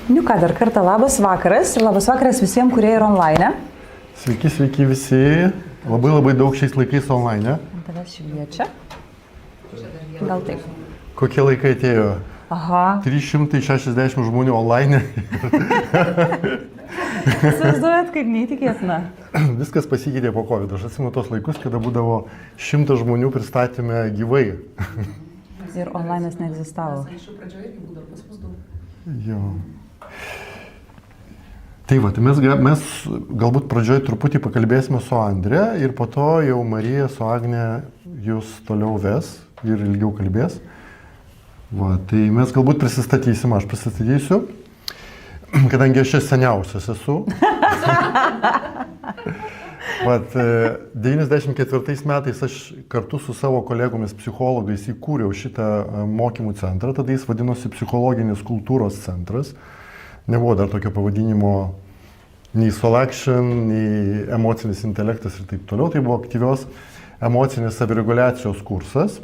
Nu ką, dar kartą labas vakaras ir labas vakaras visiems, kurie yra online. Sveiki, sveiki visi. Labai daug šiais laikais online. Tavęs šviečia. Gal taip. Kokie laikai atėjo? Aha. 360 žmonių online. Įsivaizduojat, kaip neįtikėtina. Viskas pasikeitė po COVID. Aš atsimenu tos laikus, kada būdavo 100 žmonių pristatymę gyvai. Ir online neegzistavo. Jo. Tai va, tai mes galbūt pradžioj truputį pakalbėsime su Andre ir po to jau Marija su Agne jūs toliau ves ir ilgiau kalbės. Va, tai mes galbūt prisistatysim, aš prisistatysiu, kadangi aš čia seniausias esu. Vat, 94 metais aš kartu su savo kolegomis psichologais įkūriau šitą mokymų centrą, tada jis vadinosi Psichologinės kultūros centras. Nebuvo dar tokio pavadinimo nei Soul Action, nei emocinis intelektas ir taip toliau. Tai buvo aktyvios emocinės savireguliacijos kursas.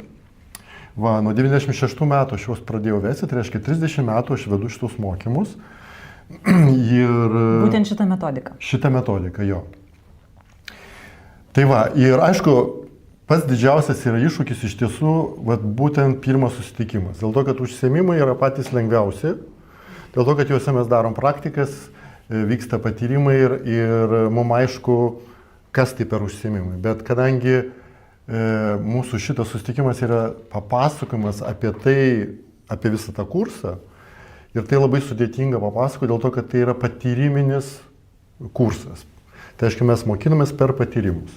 Va, nuo 96 metų aš juos pradėjau vesti, tai reiškia 30 metų aš vedu šitus mokymus. Ir Būtent šitą metodiką. Šitą metodiką, jo. Tai va, ir aišku, pats didžiausias yra iššūkis iš tiesų, vat, būtent pirmas susitikimas. Dėl to, kad užsiėmimai yra patys lengviausi, dėl to, kad juose mes darom praktikas, vyksta patyrimai ir mums aišku, kas tai per užsiėmimai. Bet kadangi mūsų šitas susitikimas yra papasakojimas apie tai, apie visą tą kursą, ir tai labai sudėtinga papasakoti dėl to, kad tai yra patyriminis kursas. Tai aiškiai, mes mokinamės per patyrimus.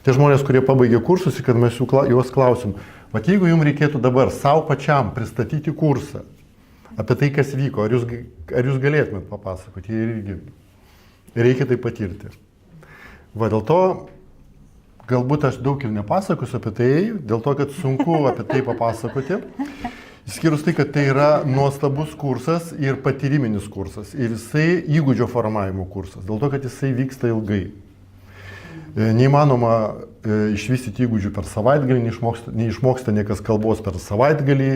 Tie žmonės, kurie pabaigė kursus, kad mes juos klausim, vat jeigu jums reikėtų dabar savo pačiam pristatyti kursą apie tai, kas vyko, ar jūs galėtumėt papasakoti, irgi reikia tai patirti. Va, dėl to, galbūt aš daug ir nepasakosiu apie tai, dėl to, kad sunku apie tai papasakoti. Išskyrus tai, kad tai yra nuostabus kursas ir patyriminis kursas. Ir jisai įgūdžio formavimo kursas. Dėl to, kad jisai vyksta ilgai. Neįmanoma išvystyti įgūdžių per savaitgalį, neišmoksta niekas kalbos per savaitgalį,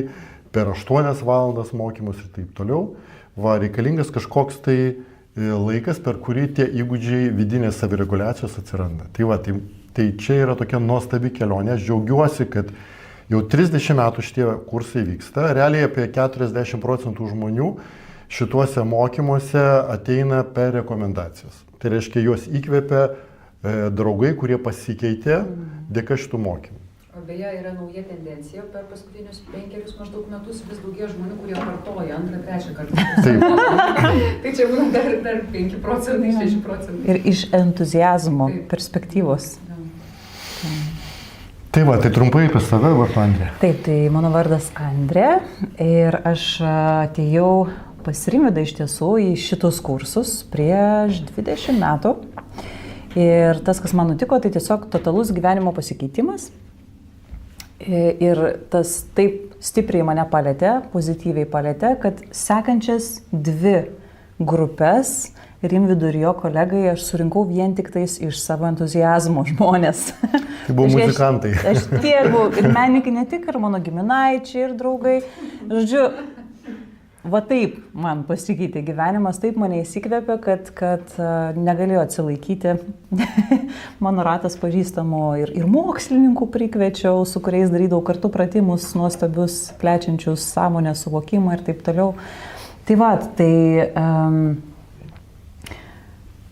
per 8 valandas mokymus ir taip toliau. Va, reikalingas kažkoks tai laikas, per kurį tie įgūdžiai vidinės savireguliacijos atsiranda. Tai va, tai čia yra tokia nuostabi kelionė. Aš džiaugiuosi, kad jau 30 metų šitie kursai vyksta. Realiai apie 40% žmonių šituose mokymuose ateina per rekomendacijas. Tai reiškia, juos įkvepia draugai, kurie pasikeitė dėka šitų mokymų. O beje, yra nauja tendencija, per paskutinius 5 maždaug metus vis daugiau žmonių, kurie kartoja 2-3 kartą. Taip. Tai čia būna dar 5%, 6%. Ir iš entuziazmo perspektyvos. Tai va, tai trumpai apie save, vardu Andrė. Taip, tai mano vardas Andrė ir aš atėjau pas Rimvydą iš tiesų į šitus kursus prieš 20 metų. Ir tas, kas man nutiko, tai tiesiog totalus gyvenimo pasikeitimas. Ir tas taip stipriai mane palėtė, pozityviai palėtė, kad sekančias 2 grupės Rimvydų ir jo kolegai aš surinkau vien tik tais iš savo entuziazmo žmonės. Tai buvo muzikantai. Aš tiek buvau ir menininkai ne tik, ir mano giminaičiai, ir draugai. Žodžiu, va taip man pasikeitė gyvenimas, taip mane įsikvėpė, kad negalėjau atsilaikyti. Mano ratas pažįstamų ir mokslininkų prikviečiau, su kuriais darydavau kartu pratimus nuostabius, plečiančius sąmonę, suvokimą ir taip toliau. Tai va, tai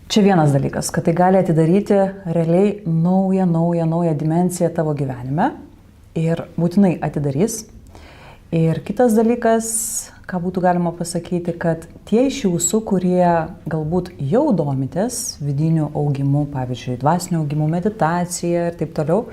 čia vienas dalykas, kad tai gali atidaryti realiai naują dimensiją tavo gyvenime ir būtinai atidarys. Ir kitas dalykas, ką būtų galima pasakyti, kad tie iš jūsų, kurie galbūt jau domitės vidiniu augimu, pavyzdžiui, dvasiniu augimu, meditacija ir taip toliau,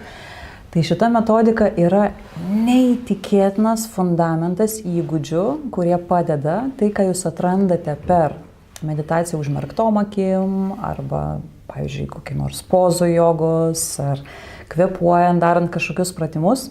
tai šita metodika yra neįtikėtinas fundamentas įgūdžių, kurie padeda tai, ką jūs atrandate per meditacija užmerktom akim arba, pavyzdžiui, kokį nors pozų jogos ar kvėpuojant, darant kažkokius pratimus,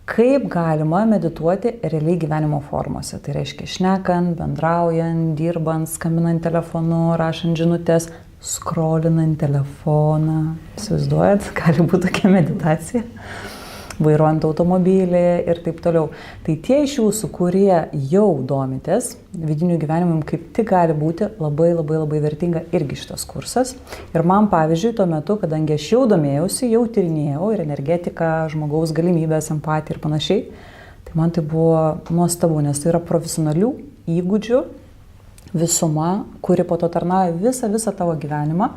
kaip galima medituoti realiai gyvenimo formose. Tai reiškia šnekant, bendraujant, dirbant, skambinant telefonu, rašant žinutės, skrolinant telefoną. Įsivaizduojat, gali būti tokia meditacija. vairuojant automobilį ir taip toliau. Tai tie iš jūsų, kurie jau domitės vidiniu gyvenimu, kaip tik gali būti labai vertinga irgi šitas kursas. Ir man, pavyzdžiui, tuo metu, kadangi aš jau domėjausi, jau tyrinėjau ir energetiką, žmogaus galimybės, empatiją ir panašiai, tai man tai buvo nuostabu, nes tai yra profesionalių įgūdžių visuma, kuri po to tarnauja visą tavo gyvenimą,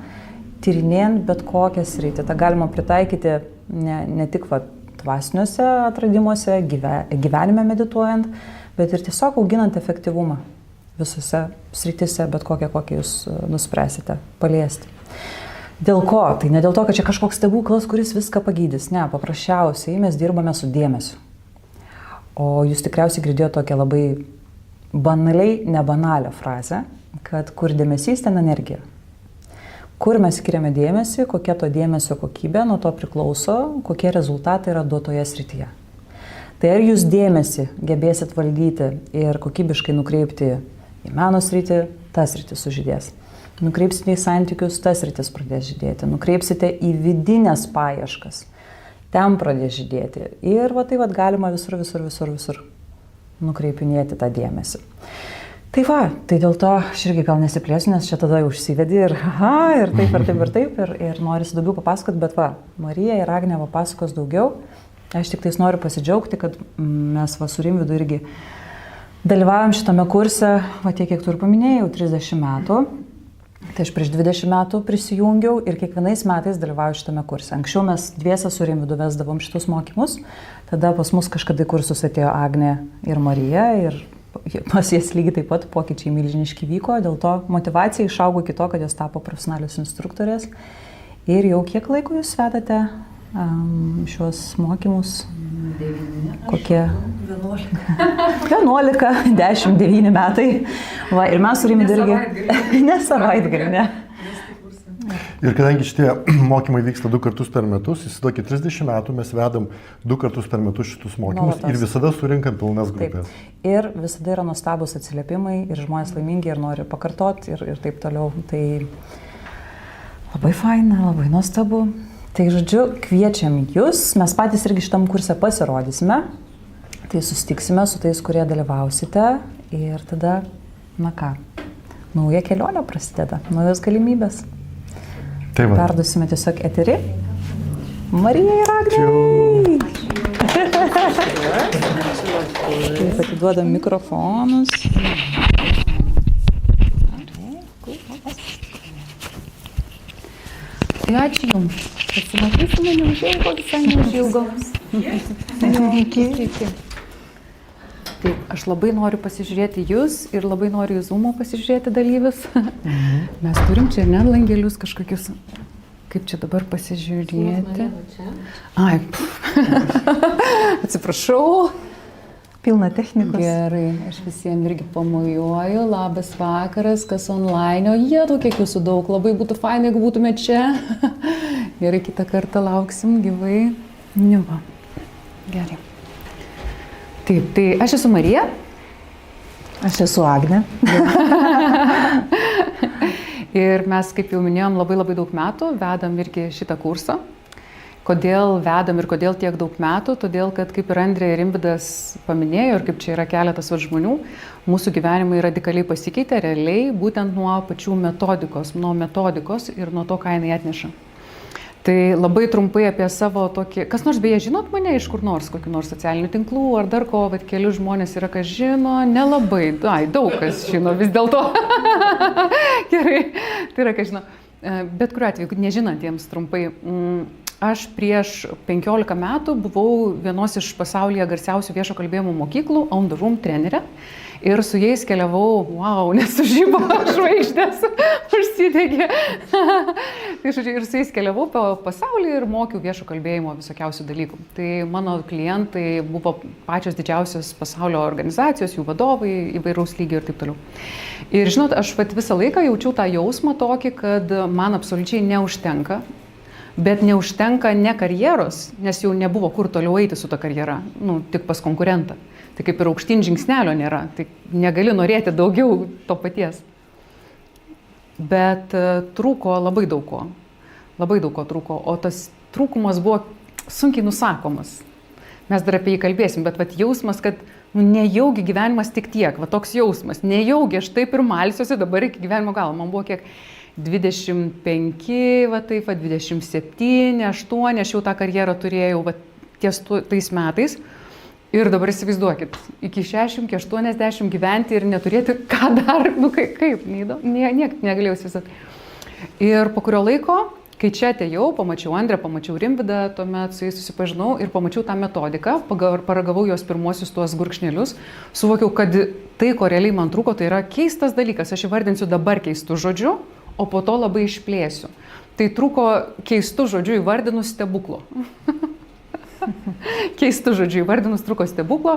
tyrinėjant bet kokią sritį. Ta galima pritaikyti ne tik dvasiniuose atradimuose, gyvenime medituojant, bet ir tiesiog auginant efektyvumą visose srityse, bet kokią jūs nuspręsite paliesti. Dėl ko? Tai ne dėl to, kad čia kažkoks stebuklas, kuris viską pagydys. Ne, paprasčiausiai mes dirbame su dėmesiu. O jūs tikriausiai girdėjote tokią labai banaliai nebanalią frazę, kad kur dėmesys, ten energija. Kur mes skiriame dėmesį, kokia to dėmesio kokybė, nuo to priklauso, kokie rezultatai yra duotoje srityje. Tai ar jūs dėmesį gebėsit valdyti ir kokybiškai nukreipti į meno sritį, tas sritis sužydės. Nukreipsite į santykius, tas sritis pradės žydėti. Nukreipsite į vidinės paieškas, ten pradės žydėti. Ir tai galima visur nukreipinėti tą dėmesį. Tai dėl to aš irgi gal nesiplėsiu, nes čia tada užsivedi ir norisi daugiau papasakot, bet Marija ir Agnė papasakos daugiau. Aš tik tais noriu pasidžiaugti, kad mes su Rimvydu irgi dalyvavom šitame kurse, tiek kiek tu ir paminėjai, jau 30 metų. Tai aš prieš 20 metų prisijungiau ir kiekvienais metais dalyvauju šitame kurse. Anksčiau mes dviese su Rimvydu vesdavom šitus mokymus, tada pas mus kažkada į kursus atėjo Agnė ir Marija ir pas jas lygiai taip pat pokyčiai milžiniški vyko, dėl to motyvacija išaugo iki to, kad jos tapo profesionalios instruktorės. Ir jau kiek laiko jūs vedate šios mokymus? 9. Kokie? 11, 10, 9 metai. Ir mes su Rimvydu irgi... Ne savaitgalį, ne. Ir kadangi šitie mokymai vyksta 2 kartus per metus, įsivaizduokit, 30 metų mes vedam 2 kartus per metus šitus mokymus ir visada surinkam pilnas grupės. Taip. Ir visada yra nuostabus atsiliepimai ir žmonės laimingi ir nori pakartoti ir taip toliau. Tai labai faina, labai nuostabu. Tai žodžiu, kviečiam jūs, mes patys irgi šitam kurse pasirodysime, tai susitiksime su tais, kurie dalyvausite ir tada, nauja kelionė prasideda, naujos galimybės. Perdusime tiesiog eterį. Marija ir Agnei! Taip, atiduodam mikrofonus. Tai ačiū Jums. Pasimatysime neužilgo, visai neužilgo. Iki. Taip, aš labai noriu pasižiūrėti Jūs ir labai noriu į Zoom'o pasižiūrėti dalyvius. Mes turim čia langelius kažkokius. Kaip čia dabar pasižiūrėti? Ai, atsiprašau. Pilna technikos. Gerai, aš visiems irgi pamojuoju. Labas vakaras, kas online. Kiek Jūsų daug. Labai būtų faina, jeigu būtume čia. Gerai, kitą kartą lauksim gyvai. Gerai. Taip, tai aš esu Marija. Aš esu Agnė. Ir mes, kaip jau minėjom, labai daug metų vedam irgi šitą kursą. Kodėl vedam ir kodėl tiek daug metų? Todėl, kad kaip ir Andrė ir Rimvydas paminėjo ir kaip čia yra keletas žmonių, mūsų gyvenimai radikaliai pasikeitė realiai būtent nuo pačių metodikos ir nuo to, ką jinai atneša. Tai labai trumpai apie savo tokį... Kas nors beje žinot mane iš kur nors, kokių nors socialinių tinklų ar dar ko, bet keli žmonės yra, kas žino, nelabai, daug kas žino vis dėlto. Gerai, tai yra, kas žino. Bet kuriuo atveju, nežinantiems trumpai, aš prieš 15 metų buvau vienos iš pasaulyje garsiausių viešo kalbėjimo mokyklų, On the Room trenerė. Ir su jais keliavau, nesužybo žvaigždės, užsidegė. Tai žodžiu, ir su jais keliavau po pasaulį ir mokiau viešo kalbėjimo visokiausių dalykų. Tai mano klientai buvo pačios didžiausios pasaulio organizacijos, jų vadovai, įvairaus lygio ir taip toliau. Ir žinot, aš visą laiką jaučiau tą jausmą tokį, kad man absoliučiai neužtenka. Bet neužtenka ne karjeros, nes jau nebuvo kur toliau eiti su ta karjera, tik pas konkurentą. Tai kaip ir aukštyn žingsnelio nėra, tai negali norėti daugiau to paties. Bet trūko labai daug ko trūko, o tas trūkumas buvo sunkiai nusakomas. mes dar apie jį kalbėsim, bet vat jausmas, kad nejaugi gyvenimas tik tiek, va toks jausmas, nejaugi aš taip ir malsiuosi dabar iki gyvenimo galo, man buvo kiek 25, va taip, va 27, 8, aš jau tą karjerą turėjau va ties tais metais. Ir dabar įsivaizduokit, iki 60, iki 80 gyventi ir neturėti ką dar, nu kaip, niek negalėjau įsivaizduoti. Ir po kurio laiko, kai čia atėjau, pamačiau Andrę, pamačiau Rimvydą, tuomet su jais susipažinau ir pamačiau tą metodiką, paragavau jos pirmuosius tuos gurkšnelius, suvokiau, kad tai, ko realiai man trūko, tai yra keistas dalykas, aš įvardinsiu dabar keistų žodžių, o po to labai išplėsiu. Tai trūko keistų žodžių įvardinus stebuklo. Keistų žodžių įvardinus trūko stebuklo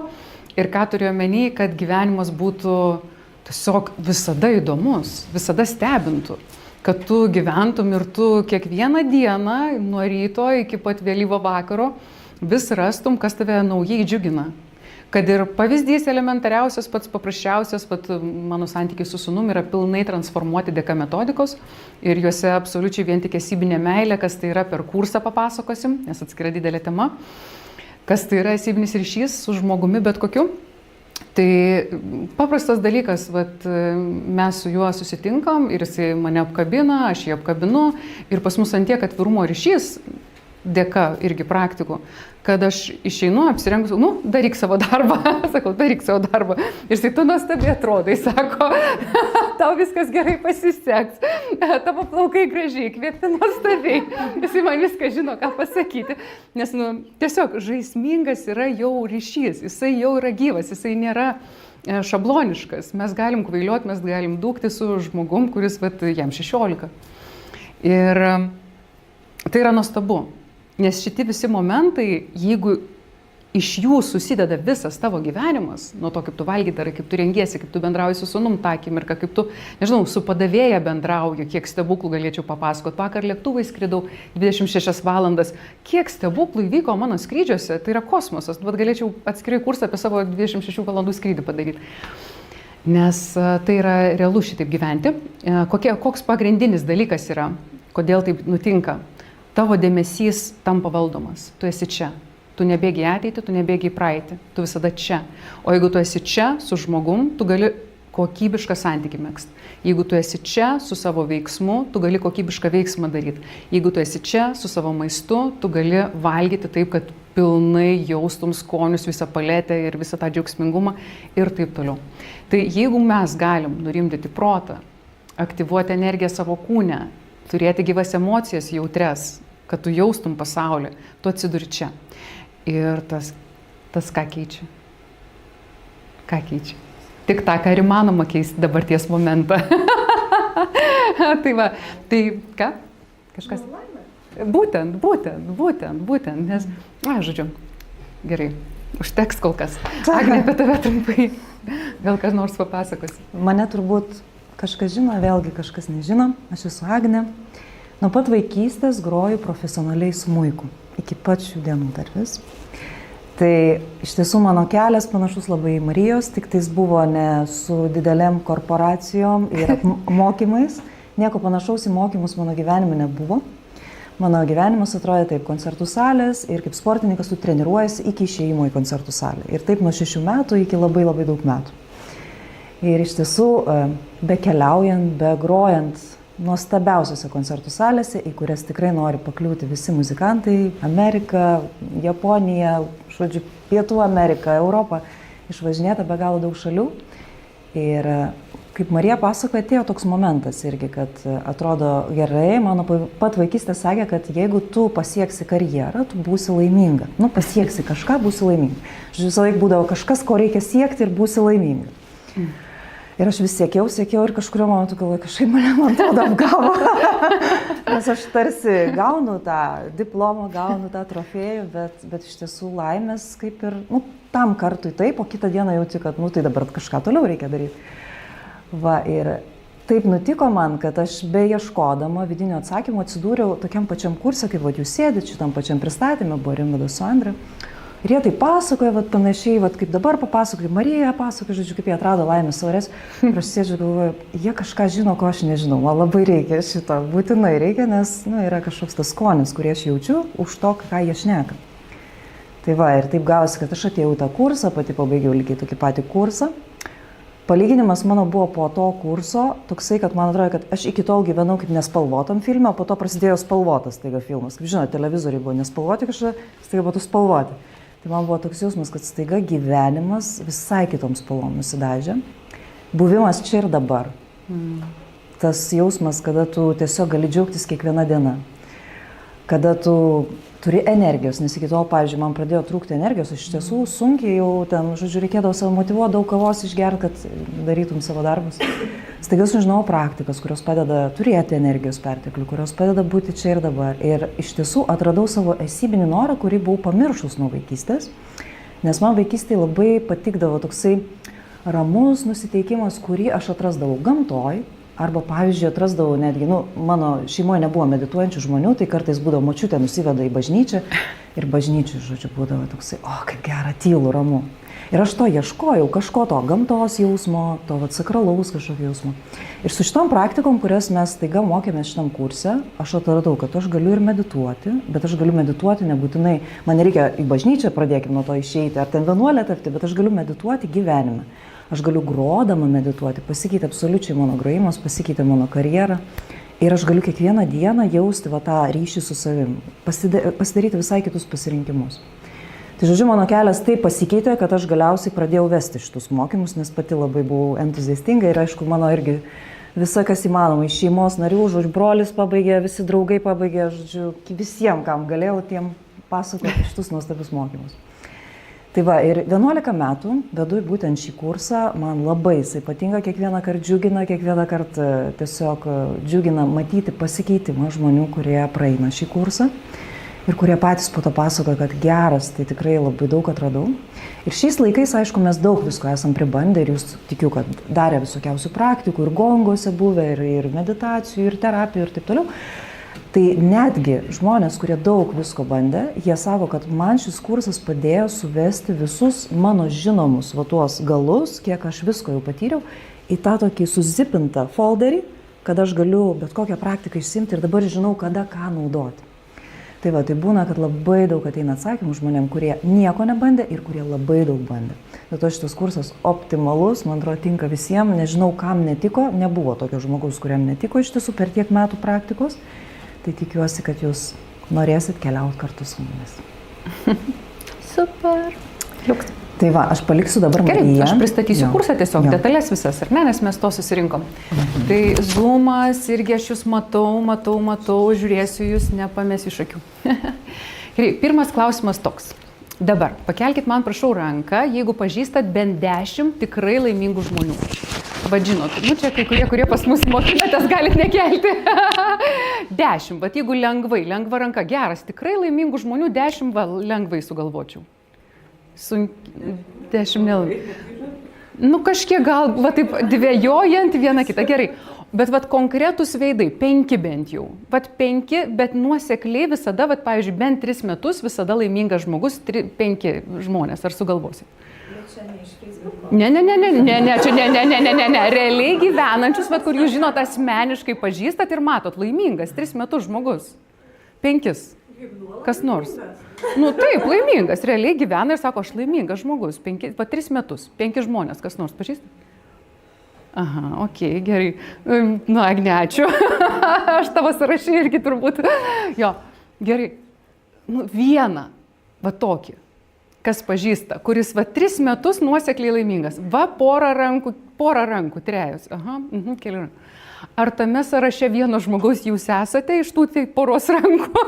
ir ką turėjau omeny, kad gyvenimas būtų tiesiog visada įdomus, visada stebintų, kad tu gyventum ir tu kiekvieną dieną nuo ryto iki pat vėlyvo vakaro vis rastum, kas tave naujai džiugina. Kad ir pavyzdys elementariausias, pats paprasčiausias, mano santykiai su sūnum yra pilnai transformuoti dėka metodikos ir juose absoliučiai vien tik esybinė meilė, kas tai yra per kursą papasakosim, nes atskira didelė tema, kas tai yra esybinis ryšys su žmogumi bet kokiu. Tai paprastas dalykas, mes su juo susitinkam ir jisai mane apkabina, aš jį apkabinu ir pas mus ant tiek atvirumo ryšys, dėka irgi praktikų, kad aš išeinu, apsirengusiu, daryk savo darbą, sakau, daryk savo darbą. Ir jisai, tu nuostabiai atrodai, sako, tau viskas gerai pasiseks, tavo plaukai gražiai, kvėpi nuostabiai. Jisai man viską žino, ką pasakyti. Nes tiesiog žaismingas yra jau ryšys, jisai jau yra gyvas, jisai nėra šabloniškas. Mes galim kvailiuoti, mes galim dūkti su žmogum, kuris jam 16. Ir tai yra nuostabu. Nes šitie visi momentai, jeigu iš jų susideda visas tavo gyvenimas, nuo to, kaip tu valgy darai, kaip tu rengiesi, kaip tu bendrauji su sūnum tą akimirką, kaip tu, nežinau, su padavėja bendrauji, kiek stebuklų galėčiau papasakoti. Vakar lėktuvai skridau 26 valandas. Kiek stebuklų įvyko mano skrydžiuose, tai yra kosmosas. Galėčiau atskirai kursą apie savo 26 valandų skrydį padaryti. Nes tai yra realu šitaip gyventi. Koks pagrindinis dalykas yra, kodėl taip nutinka? Tavo dėmesys tampa valdomas, tu esi čia, tu nebėgi į ateitį, tu nebėgi į praeitį, tu visada čia. O jeigu tu esi čia su žmogum, tu gali kokybišką santykį megzti. Jeigu tu esi čia su savo veiksmu, tu gali kokybišką veiksmą daryti. Jeigu tu esi čia su savo maistu, tu gali valgyti taip, kad pilnai jaustum skonius, visą paletę ir visą tą džiaugsmingumą ir taip toliau. Tai jeigu mes galim nurimdyti protą, aktyvuoti energiją savo kūne, turėti gyvas emocijas jautres, kad tu jaustum pasaulį, tu atsiduri čia. Ir tas ką keičia? Ką keičia? Tik tą, ką ir įmanoma keisti dabarties momentą. Tai ką? Kažkas? Būtent, nes, žodžiu, gerai, užteks kol kas. Agne, apie tave trumpai, gal kas nors papasakos. Mane turbūt kažkas žino, vėlgi kažkas nežino, aš esu Agnė. Nuo pat vaikystės groju profesionaliai smuiku, iki pat šių dienų dar vis. Tai iš tiesų mano kelias panašus labai į Marijos, tik tais buvo ne su didelėm korporacijom ir mokymais. Nieko panašaus į mokymus mano gyvenime nebuvo. Mano gyvenimas atrodė taip, koncertų salės ir kaip sportininkas tu treniruojasi iki išėjimo į koncertų salę. Ir taip nuo 6 metų iki labai labai daug metų. Ir iš tiesų, be keliaujant, be grojant nuostabiausiose koncertų salėse, į kurias tikrai nori pakliūti visi muzikantai, Amerika, Japonija, žodžiu, Pietų Amerika, Europa, išvažinėta be galo daug šalių. Ir kaip Marija pasakoja, atėjo toks momentas irgi, kad atrodo gerai, mano pat vaikystė sakė, kad jeigu tu pasieksi karjerą, tu būsi laiminga. Pasieksi kažką, būsi laiminga. Visą laiką būdavo kažkas, ko reikia siekti ir būsi laiminga. Ir aš vis siekiau ir kažkurio momentu galvoju, kažkaip man atrodo apgavo. Nes aš tarsi gaunu tą diplomą, gaunu tą trofėjų, bet iš tiesų laimės kaip ir, tam kartui taip, o kitą dieną jauti, kad, tai dabar kažką toliau reikia daryti. Ir taip nutiko man, kad aš beieškodama vidinio atsakymo atsidūriau tokiam pačiam kurse, kaip jūs sėdit, šitam pačiam pristatymė, buvo Rimvydas su Andre. Ir jie tai pasakoja, panašiai, kaip dabar papasakoja, Marija pasakoja, žodžiu, kaip jie atrado laimės saurės. Ir aš sėdžiu, galvoju, jie kažką žino, ko aš nežinau. Man labai reikia šito, būtinai reikia, nes yra kažkoks tas skonis, kurį aš jaučiu už to, ką jie šneka. Tai va, ir taip gavosi, kad aš atėjau į tą kursą, pati pabaigiau lygiai tokį patį kursą. Palyginimas mano buvo po to kurso toksai, kad man atrodo, kad aš iki tol gyvenau kaip nespalvotam filme, o po to prasidėjo spalvotas staiga filmas. Kaip žinote, televizoriai buvo nespalvoti kažkada, staiga buvo spalvoti. Tai man buvo toks jausmas, kad staiga gyvenimas visai kitom spalvom nusidažė. Buvimas čia ir dabar. Tas jausmas, kada tu tiesiog gali džiaugtis kiekvieną dieną. Kada tu turi energijos, nes iki tol, pavyzdžiui, man pradėjo trūkti energijos, aš iš tiesų sunkiai jau ten, žodžiu, reikėdavo savo motyvuoti, daug kavos išgerti, kad darytum savo darbus. Staiga sužinojau praktikas, kurios padeda turėti energijos perteklių, kurios padeda būti čia ir dabar. Ir iš tiesų atradau savo esybinį norą, kurį buvau pamiršus nuo vaikystės, nes man vaikystėje labai patikdavo toksai ramus nusiteikimas, kurį aš atrasdavau gamtoj. Arba, pavyzdžiui, atrasdavau netgi, mano šeimoje nebuvo medituojančių žmonių, tai kartais būdavo močiutė nusiveda į bažnyčią ir bažnyčių, žodžiu, būdavo toksai, kaip gera, tylu, ramu. Ir aš to ieškojau, kažko to gamtos jausmo, to sakralaus kažkokio jausmo. Ir su šitom praktikom, kurias mes taiga mokėmės šitam kurse, aš atradau, kad aš galiu ir medituoti, bet aš galiu medituoti nebūtinai, man nereikia į bažnyčią, pradėkim nuo to išeiti, ar ten vienuolė tapti, bet aš galiu medituoti gyvenime. Aš galiu grodama medituoti, pasikeitė absoliučiai mano grojimas, pasikeitė mano karjera ir aš galiu kiekvieną dieną jausti tą ryšį su savim, pasidaryti visai kitus pasirinkimus. Tai žodžiu, mano kelias taip pasikeitė, kad aš galiausiai pradėjau vesti šitus mokymus, nes pati labai buvau entuziastinga ir aišku, mano irgi visa kas įmanoma iš šeimos narių, žodžiu, brolis pabaigė, visi draugai pabaigė, žodžiu, visiems, kam galėjau, tiem pasakoti šitus nuostabius mokymus. Tai va, ir 11 metų vedu būtent šį kursą, man labai jisai patinka, kiekvieną kartą džiugina, kiekvieną kartą tiesiog džiugina matyti pasikeitimą žmonių, kurie praeina šį kursą ir kurie patys po to pasakoja, kad geras, tai tikrai labai daug atradau. Ir šiais laikais, aišku, mes daug visko esam pribandę ir jūs tikiu, kad darė visokiausių praktikų ir gongose buvę, ir meditacijų, ir terapijų ir taip toliau. Tai netgi žmonės, kurie daug visko bandė, jie sako, kad man šis kursas padėjo suvesti visus mano žinomus tuos galus, kiek aš visko jau patyriau, į tą tokį suzipintą folderį, kad aš galiu bet kokią praktiką išsimti ir dabar žinau, kada ką naudoti. Tai va, tai būna, kad labai daug ateina atsakymų žmonėm, kurie nieko nebandė ir kurie labai daug bandė. Dėl to šitas kursas optimalus, man atrodo, tinka visiems, nežinau, kam netiko, nebuvo tokio žmogaus, kuriam netiko iš tiesų per tiek metų praktikos. Tai tikiuosi, kad jūs norėsit keliauti kartu su mumis. Super. Liuks. Tai va, aš paliksiu dabar Gerai, Mariją. aš pristatysiu kursą tiesiog, detalės visas, ar ne, nes mes to susirinkom. Tai Zoomas, irgi aš jūs matau, žiūrėsiu jūs, nepamesiu iš akių. Gerai, pirmas klausimas toks. Dabar, pakelkit man prašau ranką, jeigu pažįstat bent 10 tikrai laimingų žmonių. Bet žinot, čia kai kurie pas mus mokinatės galit nekelti. 10, bet jeigu lengva ranka, geras, tikrai laimingų žmonių 10 lengvai sugalvočiau. 10 nelengvai. Kažkiek gal, taip dvejojant vieną kitą, gerai. Bet konkretus veidai, 5 bent jau. 5, bet nuosekliai visada, pavyzdžiui, bent 3 metus visada laimingas žmogus, 5 žmonės, ar sugalvosi? Ne, realiai gyvenančius, kur jūs žinot, asmeniškai pažįstat ir matot, laimingas, 3 metus žmogus. 5. Kas nors. Taip, laimingas, realiai gyvena ir sako, aš laimingas žmogus, 3 metus, 5 žmonės, kas nors pažįstat? Aha, okei, gerai. Agne, ačiū. Aš tavo sąrašai irgi turbūt. Jo, gerai. Vieną, tokį. Kas pažįsta, kuris 3 metus nuosekliai laimingas. Porą rankų, 3. Aha, keli rankų. Ar tame sąraše vieno žmogaus jūs esate iš tų poros rankų?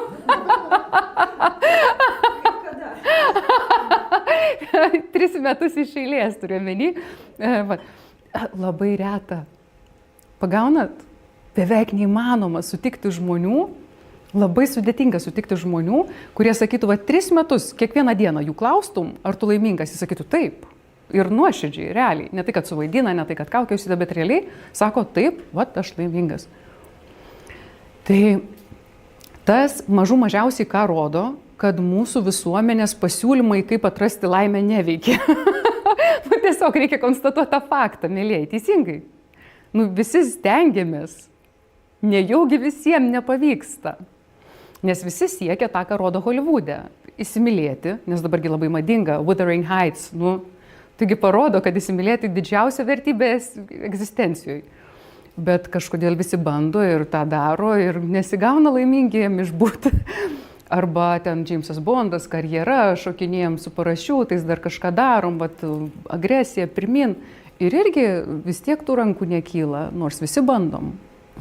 3 metus iš eilės turiu omeny. Labai reta. Pagaunat? Beveik neįmanoma sutikti žmonių. Labai sudėtinga sutikti žmonių, kurie sakytų, 3 metus, kiekvieną dieną jų klaustum, ar tu laimingas, jis sakytų taip. Ir nuoširdžiai, realiai. Ne tai, kad suvaidina, ne tai, kad kaukia užsideda, bet realiai sako taip, aš laimingas. Tai tas mažiausiai ką rodo, kad mūsų visuomenės pasiūlymai, kaip atrasti laimę, neveikia. Tiesiog reikia konstatuoti tą faktą, mėlyjei, teisingai. Visi stengiamės, nejaugi visiems nepavyksta. Nes visi siekia tą, ką rodo Holivude. įsimylėti, nes dabargi labai madinga, Wuthering Heights, nu, taigi parodo, kad įsimylėti didžiausia vertybė egzistencijoje. Bet kažkodėl visi bando ir tą daro ir nesigauna laimingiem išbūti. Arba ten Jamesas Bondas, karjera, šokinėjom su parašiutais, dar kažką darom, bet agresija pirmin. Ir irgi vis tiek tų rankų nekyla, nors visi bandom.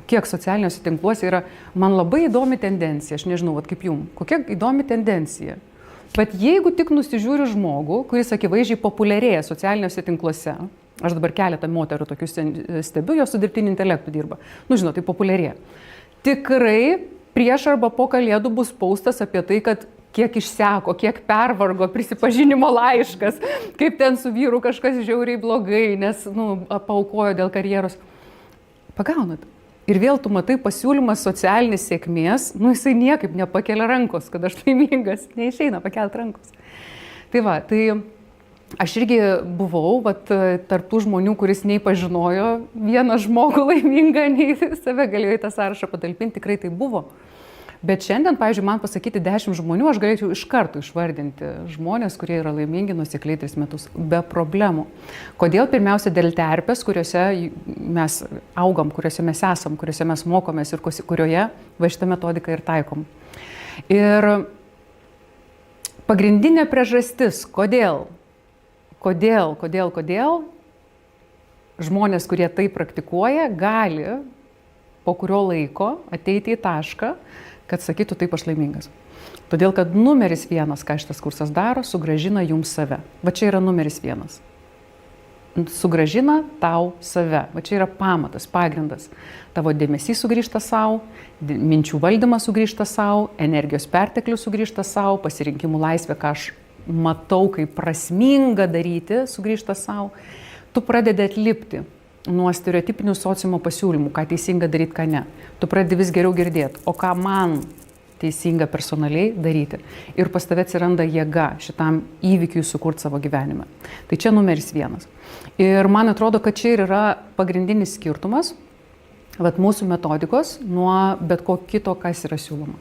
Kiek socialiniuose tinkluose yra, man labai įdomi tendencija, aš nežinau, kaip jum, kokia įdomi tendencija. Bet jeigu tik nusižiūriu žmogų, kuris akivaizdžiai populiarėja socialiniuose tinkluose, aš dabar keletą moterų tokius stebiu, jos su dirbtiniu intelektu dirba, nu žinot, tai populiarėja. Tikrai prieš arba po kalėdų bus postas apie tai, kad kiek išseko, kiek pervargo, prisipažinimo laiškas, kaip ten su vyru kažkas žiauriai blogai, nes, paaukojo dėl karjeros. Pagaunat. Ir vėl tu matai pasiūlymas socialinės sėkmės, jisai niekaip nepakelia rankos, kad aš laimingas, neišeina pakelti rankos. Tai va, tai aš irgi buvau, tarp tų žmonių, kuris nei pažinojo vieną žmogų laimingą, nei save galėjo į tą sąrašą patalpinti, tikrai tai buvo. Bet šiandien, pavyzdžiui, man pasakyti 10 žmonių, aš galėčiau iš karto išvardinti žmonės, kurie yra laimingi nuosekliai 3 metus, be problemų. Kodėl? Pirmiausia, dėl terpės, kuriuose mes augam, kuriuose mes esam, kuriuose mes mokomės ir kurioje va šitą metodiką ir taikom. Ir pagrindinė priežastis, kodėl žmonės, kurie tai praktikuoja, gali po kurio laiko ateiti į tašką, kad sakytų, taip aš laimingas. Todėl, kad numeris 1, ką šitas kursas daro, sugrąžina jums save. Va čia yra numeris 1. Sugrąžina tau save. Va čia yra pamatas, pagrindas. Tavo dėmesys sugrįžta savo, minčių valdymas sugrįžta savo, energijos perteklius sugrįžta savo, pasirinkimų laisvė, ką aš matau, kaip prasminga daryti, sugrįžta savo. Tu pradedi atlipti nuo stereotipinių sociumo pasiūlymų, ką teisinga daryti, ką ne. Tu pradedi vis geriau girdėti, o ką man teisinga personaliai daryti. Ir pas tave atsiranda jėga šitam įvykiui sukurti savo gyvenime. Tai čia numeris 1. Ir man atrodo, kad čia ir yra pagrindinis skirtumas mūsų metodikos nuo bet ko kito, kas yra siūloma.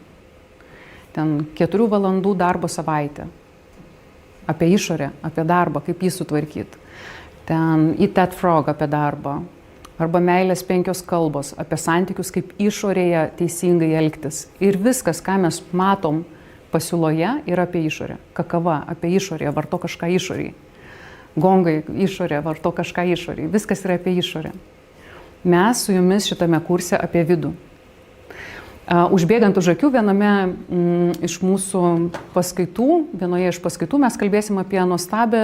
Ten 4 valandų darbo savaitė. Apie išorę, apie darbą, kaip jį sutvarkyti. Ten Eat That Frog apie darbą, arba meilės 5 kalbos, apie santykius, kaip išorėje teisingai elgtis. Ir viskas, ką mes matom pasiūloje, yra apie išorę. Kakava apie išorę, varto kažką išorėje. Gongai išorė, varto kažką išorėje. Viskas yra apie išorę. Mes su jumis šitame kurse apie vidų. Užbėgant už akių, vienoje iš paskaitų mes kalbėsim apie nuostabę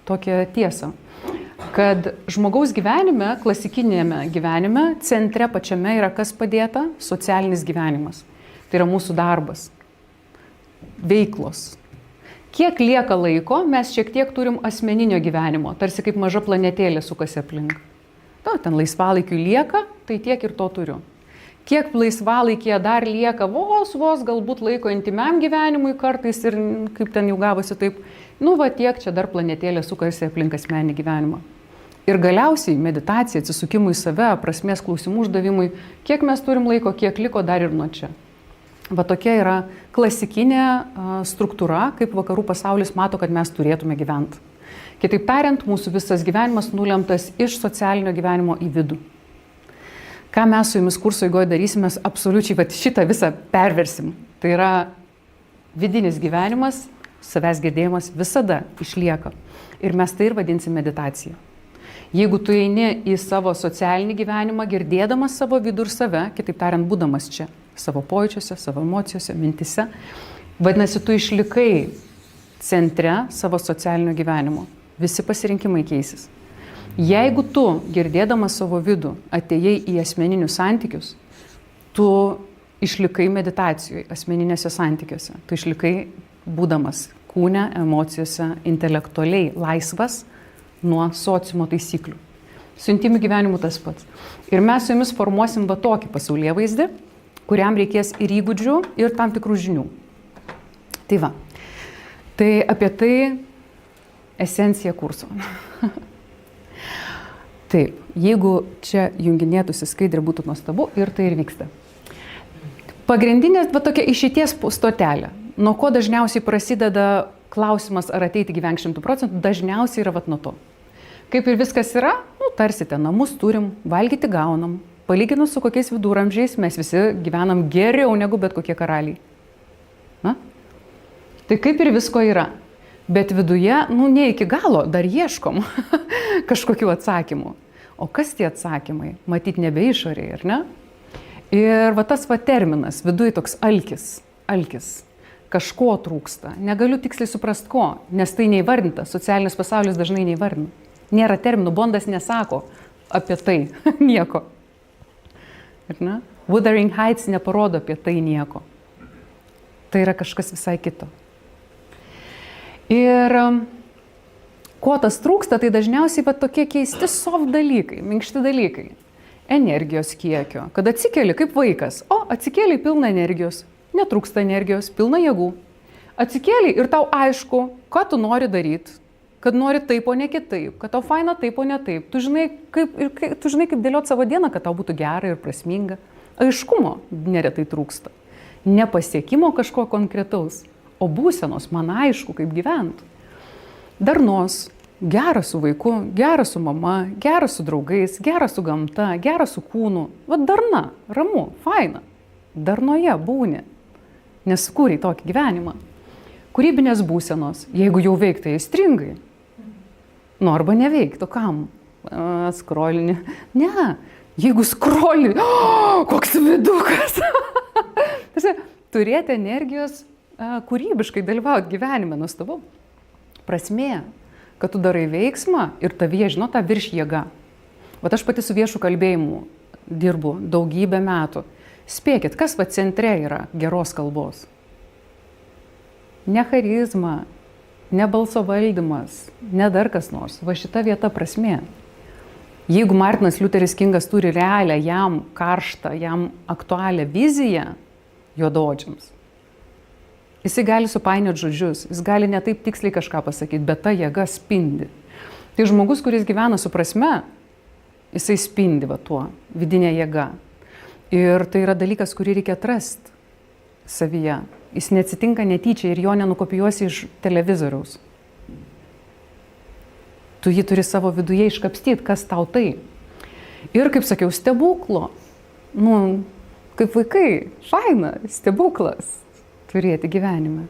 tokią tiesą, kad žmogaus gyvenime, klasikinėme gyvenime, centre pačiame yra kas padėta? Socialinis gyvenimas. Tai yra mūsų darbas, veiklos. Kiek lieka laiko, mes šiek tiek turim asmeninio gyvenimo, tarsi kaip maža planetėlė sukasi aplink. Ten laisvalaikiui lieka, tai tiek ir to turiu. Kiek laisvalaikyje dar lieka vos galbūt laiko intimiam gyvenimui kartais ir kaip ten jau gavosi taip, tiek čia dar planetėlė sukasi aplink asmeninį gyvenimą. Ir galiausiai meditacija, atsisukimui į save, prasmės klausimų uždavimui, kiek mes turim laiko, kiek liko dar ir nuo čia. Va tokia yra klasikinė struktūra, kaip vakarų pasaulis mato, kad mes turėtume gyventi. Kitaip tariant, mūsų visas gyvenimas nulemtas iš socialinio gyvenimo į vidų. Ką mes su jumis kurso eigoje darysim, mes absoliučiai šitą visą perversim. Tai yra vidinis gyvenimas, savęs girdėjimas visada išlieka. Ir mes tai ir vadinsim meditacija. Jeigu tu eini į savo socialinį gyvenimą, girdėdamas savo vidų ir save, kitaip tariant, būdamas čia, savo pojūčiuose, savo emocijose, mintise, vadinasi, tu išlikai centre savo socialinio gyvenimo. Visi pasirinkimai keisis. Jeigu tu, girdėdamas savo vidų, atėjai į asmeninius santykius, tu išlikai meditacijoje, asmeninėse santykiuose. Tu išlikai būdamas kūne, emocijose, intelektualiai laisvas nuo sociumo taisyklių. Su intymiu gyvenimu tas pats. Ir mes su jumis formuosim tokį pasaulėvaizdį, kuriam reikės ir įgūdžių, ir tam tikrų žinių. Tai va. Tai apie tai esencija kurso. Taip, jeigu čia junginėtųsi skaidrė, būtų nuostabu ir tai ir vyksta. Pagrindinė tokia išeities stotelė. nuo ko dažniausiai prasideda klausimas, ar ateiti gyvenk 100%, dažniausiai yra vat nuo to. Kaip ir viskas yra, nu, tarsi ten namus turim, valgyti gaunam, palyginus su kokiais viduramžiais mes visi gyvenam geriau negu bet kokie karaliai. Na? Tai kaip ir visko yra. Bet viduje, nu, ne iki galo, dar ieškom kažkokių atsakymų. O kas tie atsakymai? Matyt, nebe išorėje, ar ne? Ir va tas va terminas, viduje toks alkis. Kažko trūksta. Negaliu tiksliai suprast ko, nes tai neįvardinta. Socialinis pasaulis dažnai neįvardina. Nėra terminų, Bondas nesako apie tai nieko. Ir ne? Wuthering Heights neparodo apie tai nieko. Tai yra kažkas visai kito. Ir ko tas trūksta, tai dažniausiai va tokie keisti soft dalykai, minkšti dalykai. Energijos kiekio. Kad atsikeli kaip vaikas. O, atsikeli pilna energijos. Netrūksta energijos, pilna jėgų. Atsikeli ir tau aišku, ką tu nori daryti. Kad nori taip, o ne kitaip. Kad tau faina taip, o ne taip. Tu žinai, kaip dėliot savo dieną, kad tau būtų gera ir prasminga. Aiškumo neretai trūksta. Nepasiekimo kažko konkretaus. O būsenos, man aišku, kaip gyventi. Darnos, gera su vaiku, gera su mama, gera su draugais, gera su gamta, gera su kūnu. Vat darna, ramu, faina. Darnoje būni. Nesukūrei tokį gyvenimą. Kūrybinės būsenos, jeigu jau veiktai aistringai. Nu, arba neveiktų, kam? Skrolini. Ne, jeigu skrolini, koks vidukas. Turėti energijos kūrybiškai dalyvauti gyvenime, nuostabu. Prasmė, kad tu darai veiksmą ir tavyje, žinot, ta virš jėga. Vat aš pati su viešu kalbėjimu dirbu daugybę metų. Spėkit, kas va centre yra geros kalbos? Ne charizma, ne balso valdymas, ne dar kas nors. Va šita vieta prasmė. Jeigu Martinas Liuteris Kingas turi realią, jam karštą, jam aktualią viziją juodaodžiams, jisai gali supainioti žodžius, jis gali ne taip tiksliai kažką pasakyti, bet ta jėga spindi. Tai žmogus, kuris gyvena su prasme, jisai spindi va tuo, vidinė jėga. Ir tai yra dalykas, kurį reikia atrasti savyje. Jis neatsitinka netyčia ir jo nenukopijuosi iš televizoriaus. Tu jį turi savo viduje iškapstyti, kas tau tai. Ir, kaip sakiau, stebuklo. Nu, kaip vaikai, faina, stebuklas turėti gyvenime.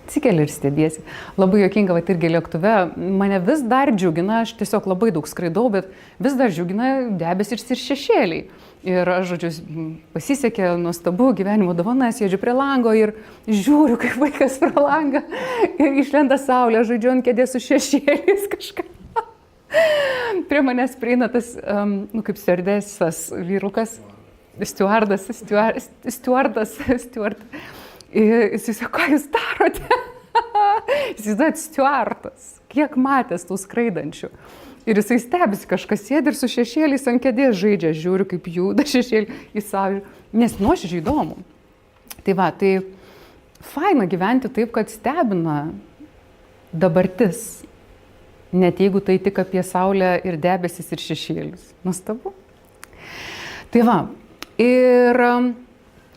Atsikeli ir stebėsi. Labai juokinga, va irgi lėktuve, mane vis dar džiugina, aš tiesiog labai daug skraidau, bet vis dar džiugina debesis ir šešėliai. Ir aš, žodžiu, pasisekė nuostabu gyvenimo dovana, sėdžiu prie lango ir žiūriu, kaip vaikas pro langą ir išlenda saulė, žaidžiu ant kėdės su šešėliais kažką. Prie manęs prieina tas, nu, kaip stiuardesas vyrukas, stiuardas. Jis sako, ką jūs darote? Jis duot stiuardas, kiek matęs tų skraidančių. Ir jisai stebisi, kažkas sėdi ir su šešėliais ant kėdės žaidžia, žiūriu, kaip juda šešėlį į savo, nes nuoširdžiai įdomu. Tai va, tai faina gyventi taip, kad stebina dabartis, net jeigu tai tik apie saulę ir debesis ir šešėlius. Nuostabu. Tai va, ir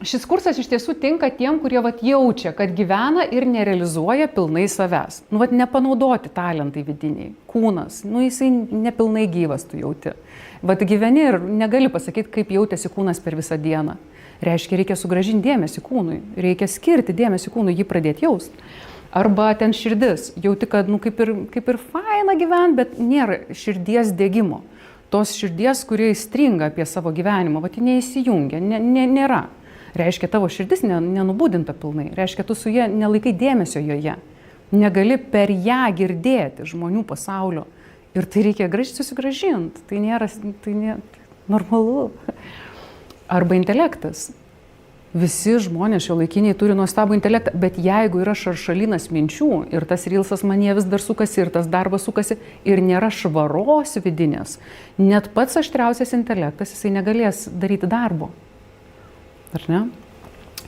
šis kursas iš tiesų tinka tiem, kurie vat jaučia, kad gyvena ir nerealizuoja pilnai savęs. Nu, vat nepanaudoti talentai vidiniai. Kūnas, nu, jisai nepilnai gyvas tu jauti. Vat gyveni ir negali pasakyti, kaip jautėsi kūnas per visą dieną. Reiškia, reikia sugrąžinti dėmesį kūnui. Reikia skirti dėmesį kūnui, jį pradėti jausti. Arba ten širdis. Jauti, kad, nu, kaip ir faina gyventi, bet nėra širdies degimo. Tos širdies, kurie įstringa apie savo gyvenimą, vat ji neįsijungia, nėra. Reiškia, tavo širdis nenubūdinta pilnai. Reiškia, tu su ja nelaikai dėmesio joje. Negali per ją girdėti žmonių pasaulio. Ir tai reikia susigrąžinti. Tai nėra normalu. Arba intelektas. Visi žmonės šiuolaikiniai turi nuostabų intelektą, bet jeigu yra šaršalynas minčių ir tas rilsas manyje vis dar sukasi ir tas darbas sukasi ir nėra švaros vidinės, net pats aštriausias intelektas jisai negalės daryti darbo. Ar ne?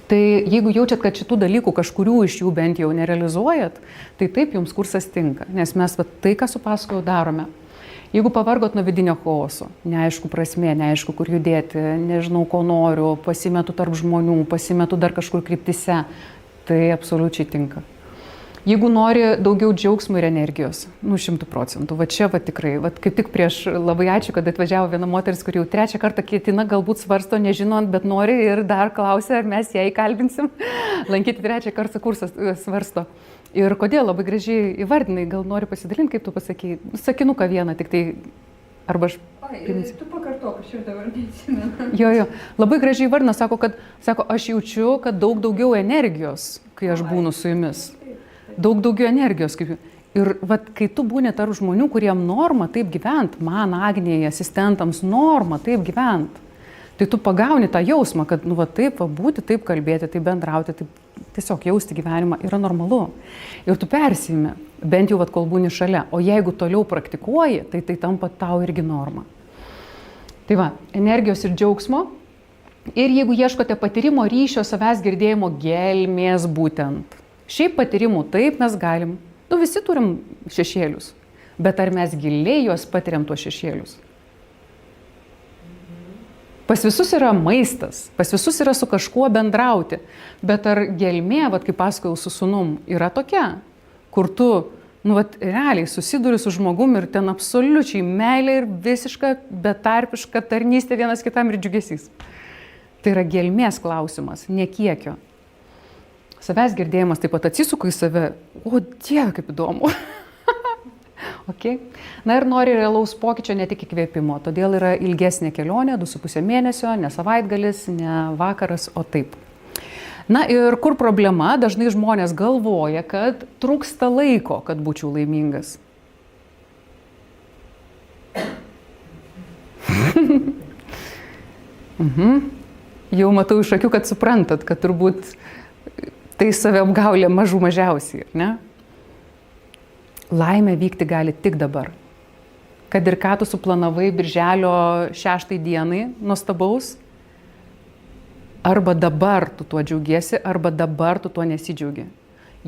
Tai jeigu jaučiat, kad šitų dalykų kažkurių iš jų bent jau nerealizuojat, tai taip jums kursas tinka, nes mes tai, ką supasakojau, darome. Jeigu pavargot nuo vidinio chaoso, neaišku prasmė, neaišku kur judėti, nežinau ko noriu, pasimetu tarp žmonių, pasimetu dar kažkur kryptise, tai absoliučiai tinka. Jeigu nori daugiau džiaugsmo ir energijos, 100%, va čia va tikrai, va kaip tik prieš labai ačiū, kad atvažiavo viena moteris, kuri jau 3 kartą ketina, galbūt svarsto, nežinant, bet nori ir dar klausia, ar mes ją įkalbinsim, lankyti 3 kartą kursą svarsto. Ir kodėl labai gražiai įvardinai, gal nori pasidalinti, kaip tu pasakei, sakinuką vieną, tik tai, arba aš... Tu pakartok, aš jau dabar neatsimenu. Jo, labai gražiai įvardina, sako, aš jaučiu, kad daugiau energijos, kai aš būnu su jumis. Daug daugiau energijos. Ir vat, kai tu būni tarp žmonių, kuriem norma taip gyvent, man, Agnijai, asistentams norma taip gyvent, tai tu pagauni tą jausmą, kad taip būti, taip kalbėti, taip bendrauti, taip tiesiog jausti gyvenimą yra normalu. Ir tu persijimi, bent jau kol būni šalia. O jeigu toliau praktikuoji, tai tampa tau irgi norma. Tai va, energijos ir džiaugsmo. Ir jeigu ieškote patyrimo, ryšio, savęs girdėjimo, gelmės būtent. Šiaip patyrimų taip mes galim, visi turim šešėlius, bet ar mes giliai juos patiriam tuos šešėlius? Pas visus yra maistas, pas visus yra su kažkuo bendrauti, bet ar gelmė, kaip pasakojau su sūnum, yra tokia, kur tu, realiai susiduri su žmogum ir ten absoliučiai meilė ir visiška betarpiška tarnystė vienas kitam ir džiugesys. Tai yra gelmės klausimas, ne kiekio. Savęs girdėjimas taip pat atsisuka į save. O Dieve, kaip įdomu. Okay. Na ir nori realaus pokyčio, ne tik įkvėpimo. Todėl yra ilgesnė kelionė, 2,5 mėnesio, ne savaitgalis, ne vakaras, o taip. Na ir kur problema? Dažnai žmonės galvoja, kad trūksta laiko, kad būčiau laimingas. Jau matau iš akių, kad suprantat, kad turbūt tai save apgaulė mažų mažiausiai, ne? Laimė vykti gali tik dabar. Kad ir ką tu suplanavai birželio 6 dienai nuostabaus, arba dabar tu tuo džiaugiesi, arba dabar tu tuo nesidžiaugi.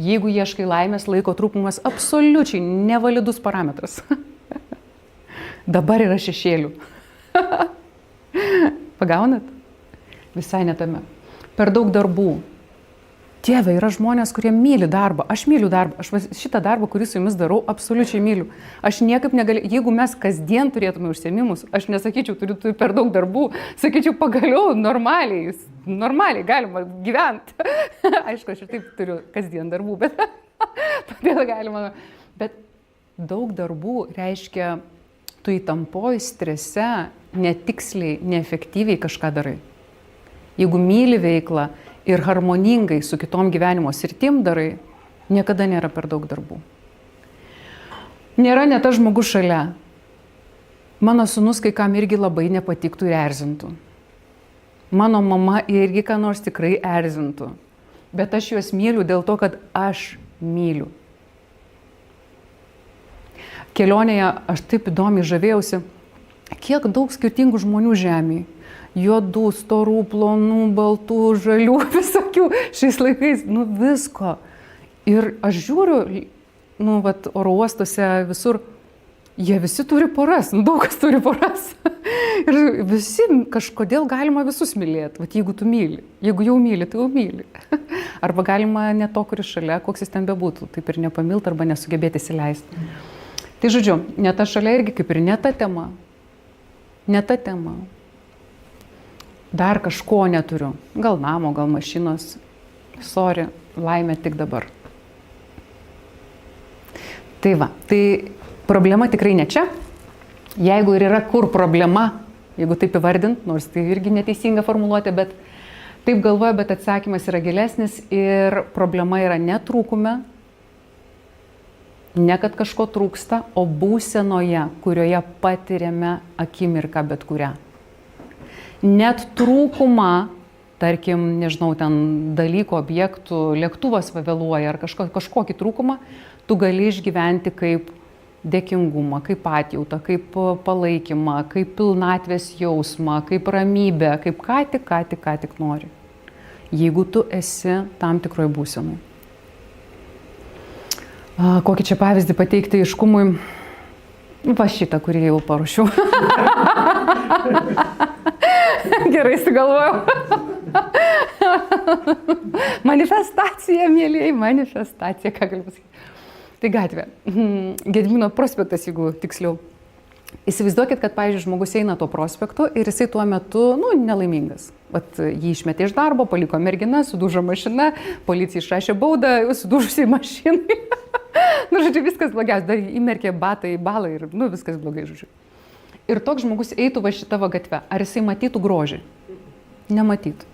Jeigu ieškai laimės, laiko trūkumas absoliučiai nevalidus parametras. Dabar yra šešėlių. Pagaunat? Visai netame. Per daug darbų. Dieve, yra žmonės, kurie myli darbą. Aš myliu darbą. Aš šitą darbą, kurį su jumis darau, absoliučiai myliu. Aš niekaip negaliu. Jeigu mes kasdien turėtume užsiėmimus, aš nesakyčiau, turiu per daug darbų. Sakyčiau, pagaliau, normaliai galima gyventi. Aišku, aš ir taip turiu kasdien darbų, bet todėl galima. Bet daug darbų reiškia, tu įtampoji strese, netiksliai, neefektyviai kažką darai. Jeigu myli veiklą ir harmoningai su kitom gyvenimo sritim darai, niekada nėra per daug darbų. Nėra ne tas žmogus šalia. Mano sūnus kai kam irgi labai nepatiktų ir erzintų. Mano mama irgi ką nors tikrai erzintų. Bet aš juos myliu dėl to, kad aš myliu. Kelionėje aš taip įdomiai žavėjausi, kiek daug skirtingų žmonių žemėje. Juodų, storų, plonų, baltų, žalių, visokių šiais laikais, visko. Ir aš žiūriu, oro uostuose visur, jie visi turi poras, daug kas turi poras. Ir visi kažkodėl galima visus mylėti, jeigu tu myli. Jeigu jau myli, tai jau myli. Arba galima ne to, kuris šalia, koks jis ten bebūtų, taip ir nepamilt arba nesugebėti įsileisti. Tai žodžiu, ne ta šalia irgi kaip ir ne ta tema. Ne ta tema. Dar kažko neturiu. Gal namo, gal mašinos. Sorry, laimė tik dabar. Tai va, tai problema tikrai ne čia. Jeigu ir yra kur problema, jeigu taip įvardint, nors tai irgi neteisinga formuluotė, bet taip galvoja, bet atsakymas yra gilesnis ir problema yra ne trūkume, ne kad kažko trūksta, o būsenoje, kurioje patiriame akimirką bet kurią. Net trūkumą, tarkim, nežinau, ten dalykų, objektų, lėktuvas vėluoja ar kažkokį trūkumą, tu gali išgyventi kaip dėkingumą, kaip atjautą, kaip palaikymą, kaip pilnatvės jausmą, kaip ramybę, kaip ką tik nori. Jeigu tu esi tam tikroj būsenai. Kokį čia pavyzdį pateikti aiškumui? Va šitą, kurį jau paruošiau. Gerai sugalvojau. Manifestacija, mėlyjei, manifestacija, ką galiu pasakyti. Tai gatvė. Gedimino prospektas, jeigu tiksliau. Įsivaizduokit, kad, pavyzdžiui, žmogus eina tuo prospektu ir jisai tuo metu, nelaimingas. Vat jį išmetė iš darbo, paliko mergina, sudužo mašina, policija išrašė baudą, sudužusiai mašinai. Žodžiu, viskas blogiausia, dar įmerkė batą į balą ir, viskas blogai, žodžiu. Ir toks žmogus eitų va šitą gatvę. Ar jisai matytų grožį? Nematytų.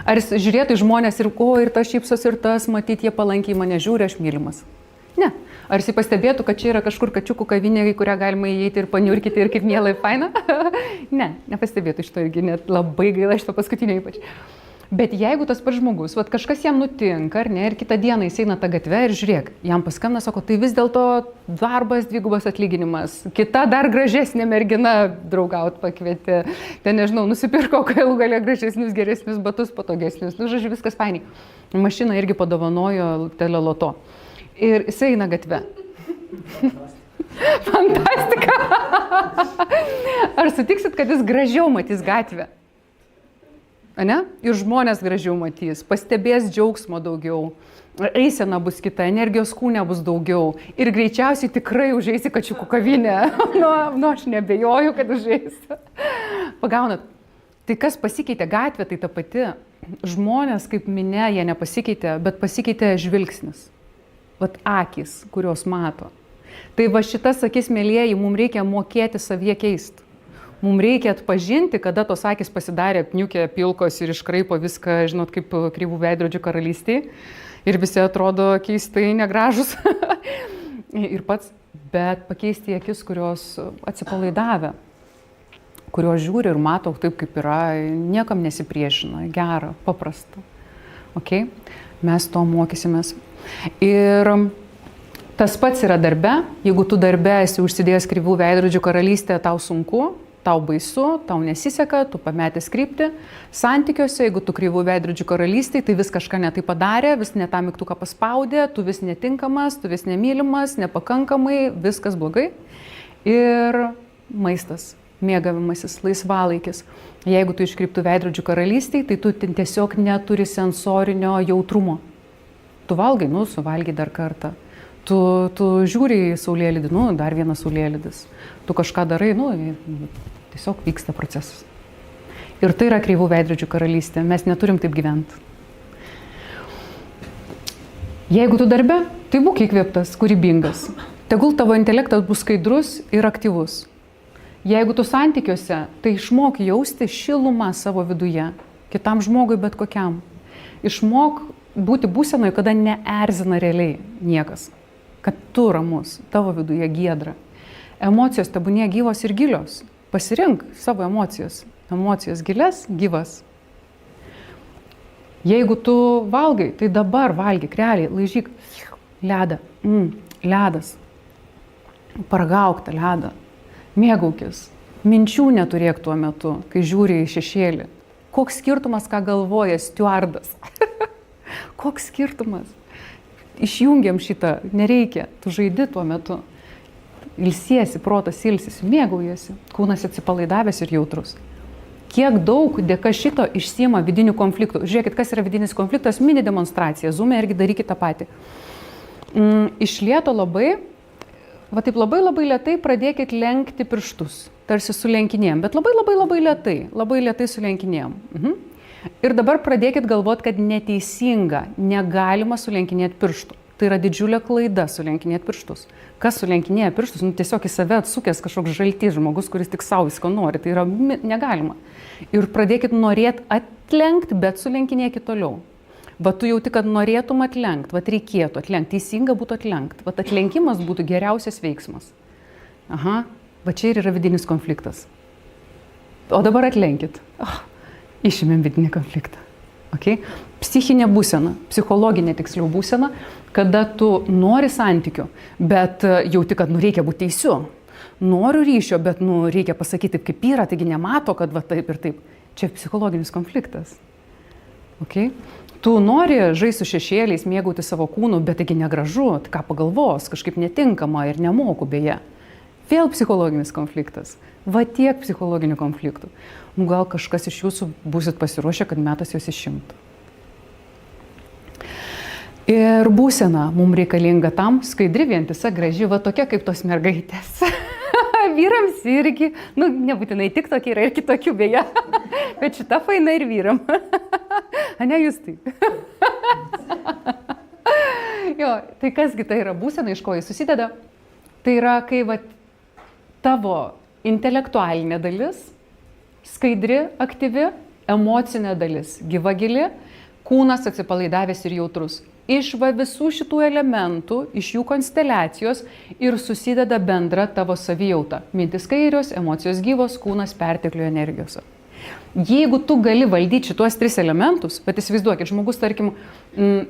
Ar jis žiūrėtų į žmonės ir, ir tas šypsos ir tas, matyti, jie palankiai mane žiūri, aš mylimas. Ne. Ar jis pastebėtų, kad čia yra kažkur kačiukų kavinė, į kurią galima įeiti ir paniurkyti ir kaip mielai faina? Ne, nepastebėtų iš to irgi, net labai gaila iš to paskutinio ypač. Bet jeigu tas pats žmogus, kažkas jam nutinka, ar ne, ir kitą dieną jis eina tą gatvę ir žiūrėk, jam paskambina, sako, tai vis dėlto darbas, dvigubas atlyginimas, kita dar gražesnė mergina draugaut pakvietė, ten nežinau, nusipirko galų gale gražesnius, geresnius batus, patogesnius, žodžiu, viskas fainiai. Mašiną irgi padovanojo teleloto. Ir jis eina gatve. Fantastika. Ar sutiksit, kad jis gražiau matys gatvę? Ane? Ir žmonės gražiau matys, pastebės džiaugsmo daugiau, eisena bus kita, energijos kūne bus daugiau ir greičiausiai tikrai užeis į kačiukų kavinę. Aš nebejoju, kad užeis. Pagaunat? Tai kas pasikeitė gatvė, tai ta pati. Žmonės, kaip minė, jie nepasikeitė, bet pasikeitė žvilgsnis. Vat akys, kurios mato. Tai va šitas akis, mėlyjeji, mums reikia mokėti savyje keisti. Mums reikia atpažinti, kada tos akis pasidarė apniukę, pilkos ir iškraipo viską, žinot, kaip kreivų veidrodžių karalystėje. Ir visi atrodo keistai, negražus. Ir pats, bet pakeisti akis, kurios atsipalaidavę, kurios žiūri ir mato taip, kaip yra, niekam nesipriešina, gera, paprasta. Okay? Mes to mokysimės. Ir tas pats yra darbe. Jeigu tu darbe esi užsidėjęs kreivų veidrodžių karalystę, tau sunku, tau baisu, tau nesiseka, tu pametęs kryptį. Santykiuose, jeigu tu kreivų veidrodžių karalystėj, tai vis kažką netai padarė, vis ne tą mygtuką paspaudė, tu vis netinkamas, tu vis nemylimas, nepakankamai, viskas blogai. Ir maistas, mėgavimasis, laisvalaikis. Jeigu tu iš kreivų veidrodžių karalystėj, tai tu tiesiog neturi sensorinio jautrumo. Tu valgai, suvalgai dar kartą. Tu žiūri į saulėlydį, dar vienas saulėlydis. Tu kažką darai, tiesiog vyksta procesas. Ir tai yra kreivų veidrodžių karalystė. Mes neturim taip gyventi. Jeigu tu darbe, tai būk įkvėptas, kūrybingas. Tegul tavo intelektas bus skaidrus ir aktyvus. Jeigu tu santykiuose, tai išmok jausti šilumą savo viduje. Kitam žmogui, bet kokiam. Išmok būti būsenoje, kada neerzina realiai niekas. Kad tu ramus, tavo viduje giedra. Emocijos tebūnie gyvos ir gilios. Pasirink savo emocijas. Emocijos gilias, gyvas. Jeigu tu valgai, tai dabar valgyk, realiai, laižyk ledą. Ledas. Paragauk tą ledą. Mėgaukis. Minčių neturėk tuo metu, kai žiūri į šešėlį. Koks skirtumas, ką galvoja stiuardas? Koks skirtumas? Išjungiam šitą, nereikia, tu žaidi tuo metu. Ilsiesi, protas ilsisi, mėgaujasi, kūnas atsipalaidavęs ir jautrus. Kiek daug dėka šito išsiima vidinių konfliktų. Žiūrėkit, kas yra vidinis konfliktas, mini demonstracija, Zoom'e irgi darykite tą patį. Iš lėto labai labai lėtai pradėkit lenkti pirštus, tarsi sulenkinėjom, bet labai lėtai sulenkinėjom. Ir dabar pradėkit galvoti, kad neteisinga, negalima sulenkinėti pirštų. Tai yra didžiulė klaida sulenkinėti pirštus. Kas sulenkinėja pirštus, tiesiog į save atsukęs kažkoks žaltys žmogus, kuris tik savo visko nori, tai yra negalima. Ir pradėkit norėti atlenkti, bet sulenkinėkit toliau. Va tu jauti, kad norėtum atlenkti, va reikėtų atlenkti, teisinga būtų atlenkti, va atlenkimas būtų geriausias veiksmas. Va čia ir yra vidinis konfliktas. O dabar atlenkit. Išimėm vidinį konfliktą. Okay? Psichinė būsena, psichologinė tiksliau būsena, kada tu nori santykių, bet jauti, kad reikia būti teisiu. Noriu ryšio, bet reikia pasakyti, kaip yra, taigi nemato, kad va taip ir taip. Čia psichologinis konfliktas. Okay? Tu nori žaisti su šešėliais, mėgauti savo kūnu, bet taigi negražu, tai ką pagalvos, kažkaip netinkama ir nemoku beje. Vėl psichologinis konfliktas. Va tiek psichologinių konfliktų. Gal kažkas iš jūsų būsit pasiruošę, kad metas juos išimtų. Ir būsena mums reikalinga tam, skaidri, vientisa, graži, va tokia kaip tos mergaitės. Vyrams irgi, nu, nebūtinai tik tokie yra ir kitokių beje, bet šita faina ir vyram. A ne, jūs taip. Jo, tai kasgi tai yra būsena, iš ko jis susideda? Tai yra, kai va, tavo intelektualinė dalis, skaidri, aktyvi, emocinė dalis, gyva gili, kūnas atsipalaidavęs ir jautrus. Iš visų šitų elementų, iš jų konsteliacijos ir susideda bendra tavo savijauta. Mintis kairios, emocijos gyvos, kūnas perteklių energijos. Jeigu tu gali valdyti šitos 3 elementus, bet įsivaizduokit, žmogus, tarkim,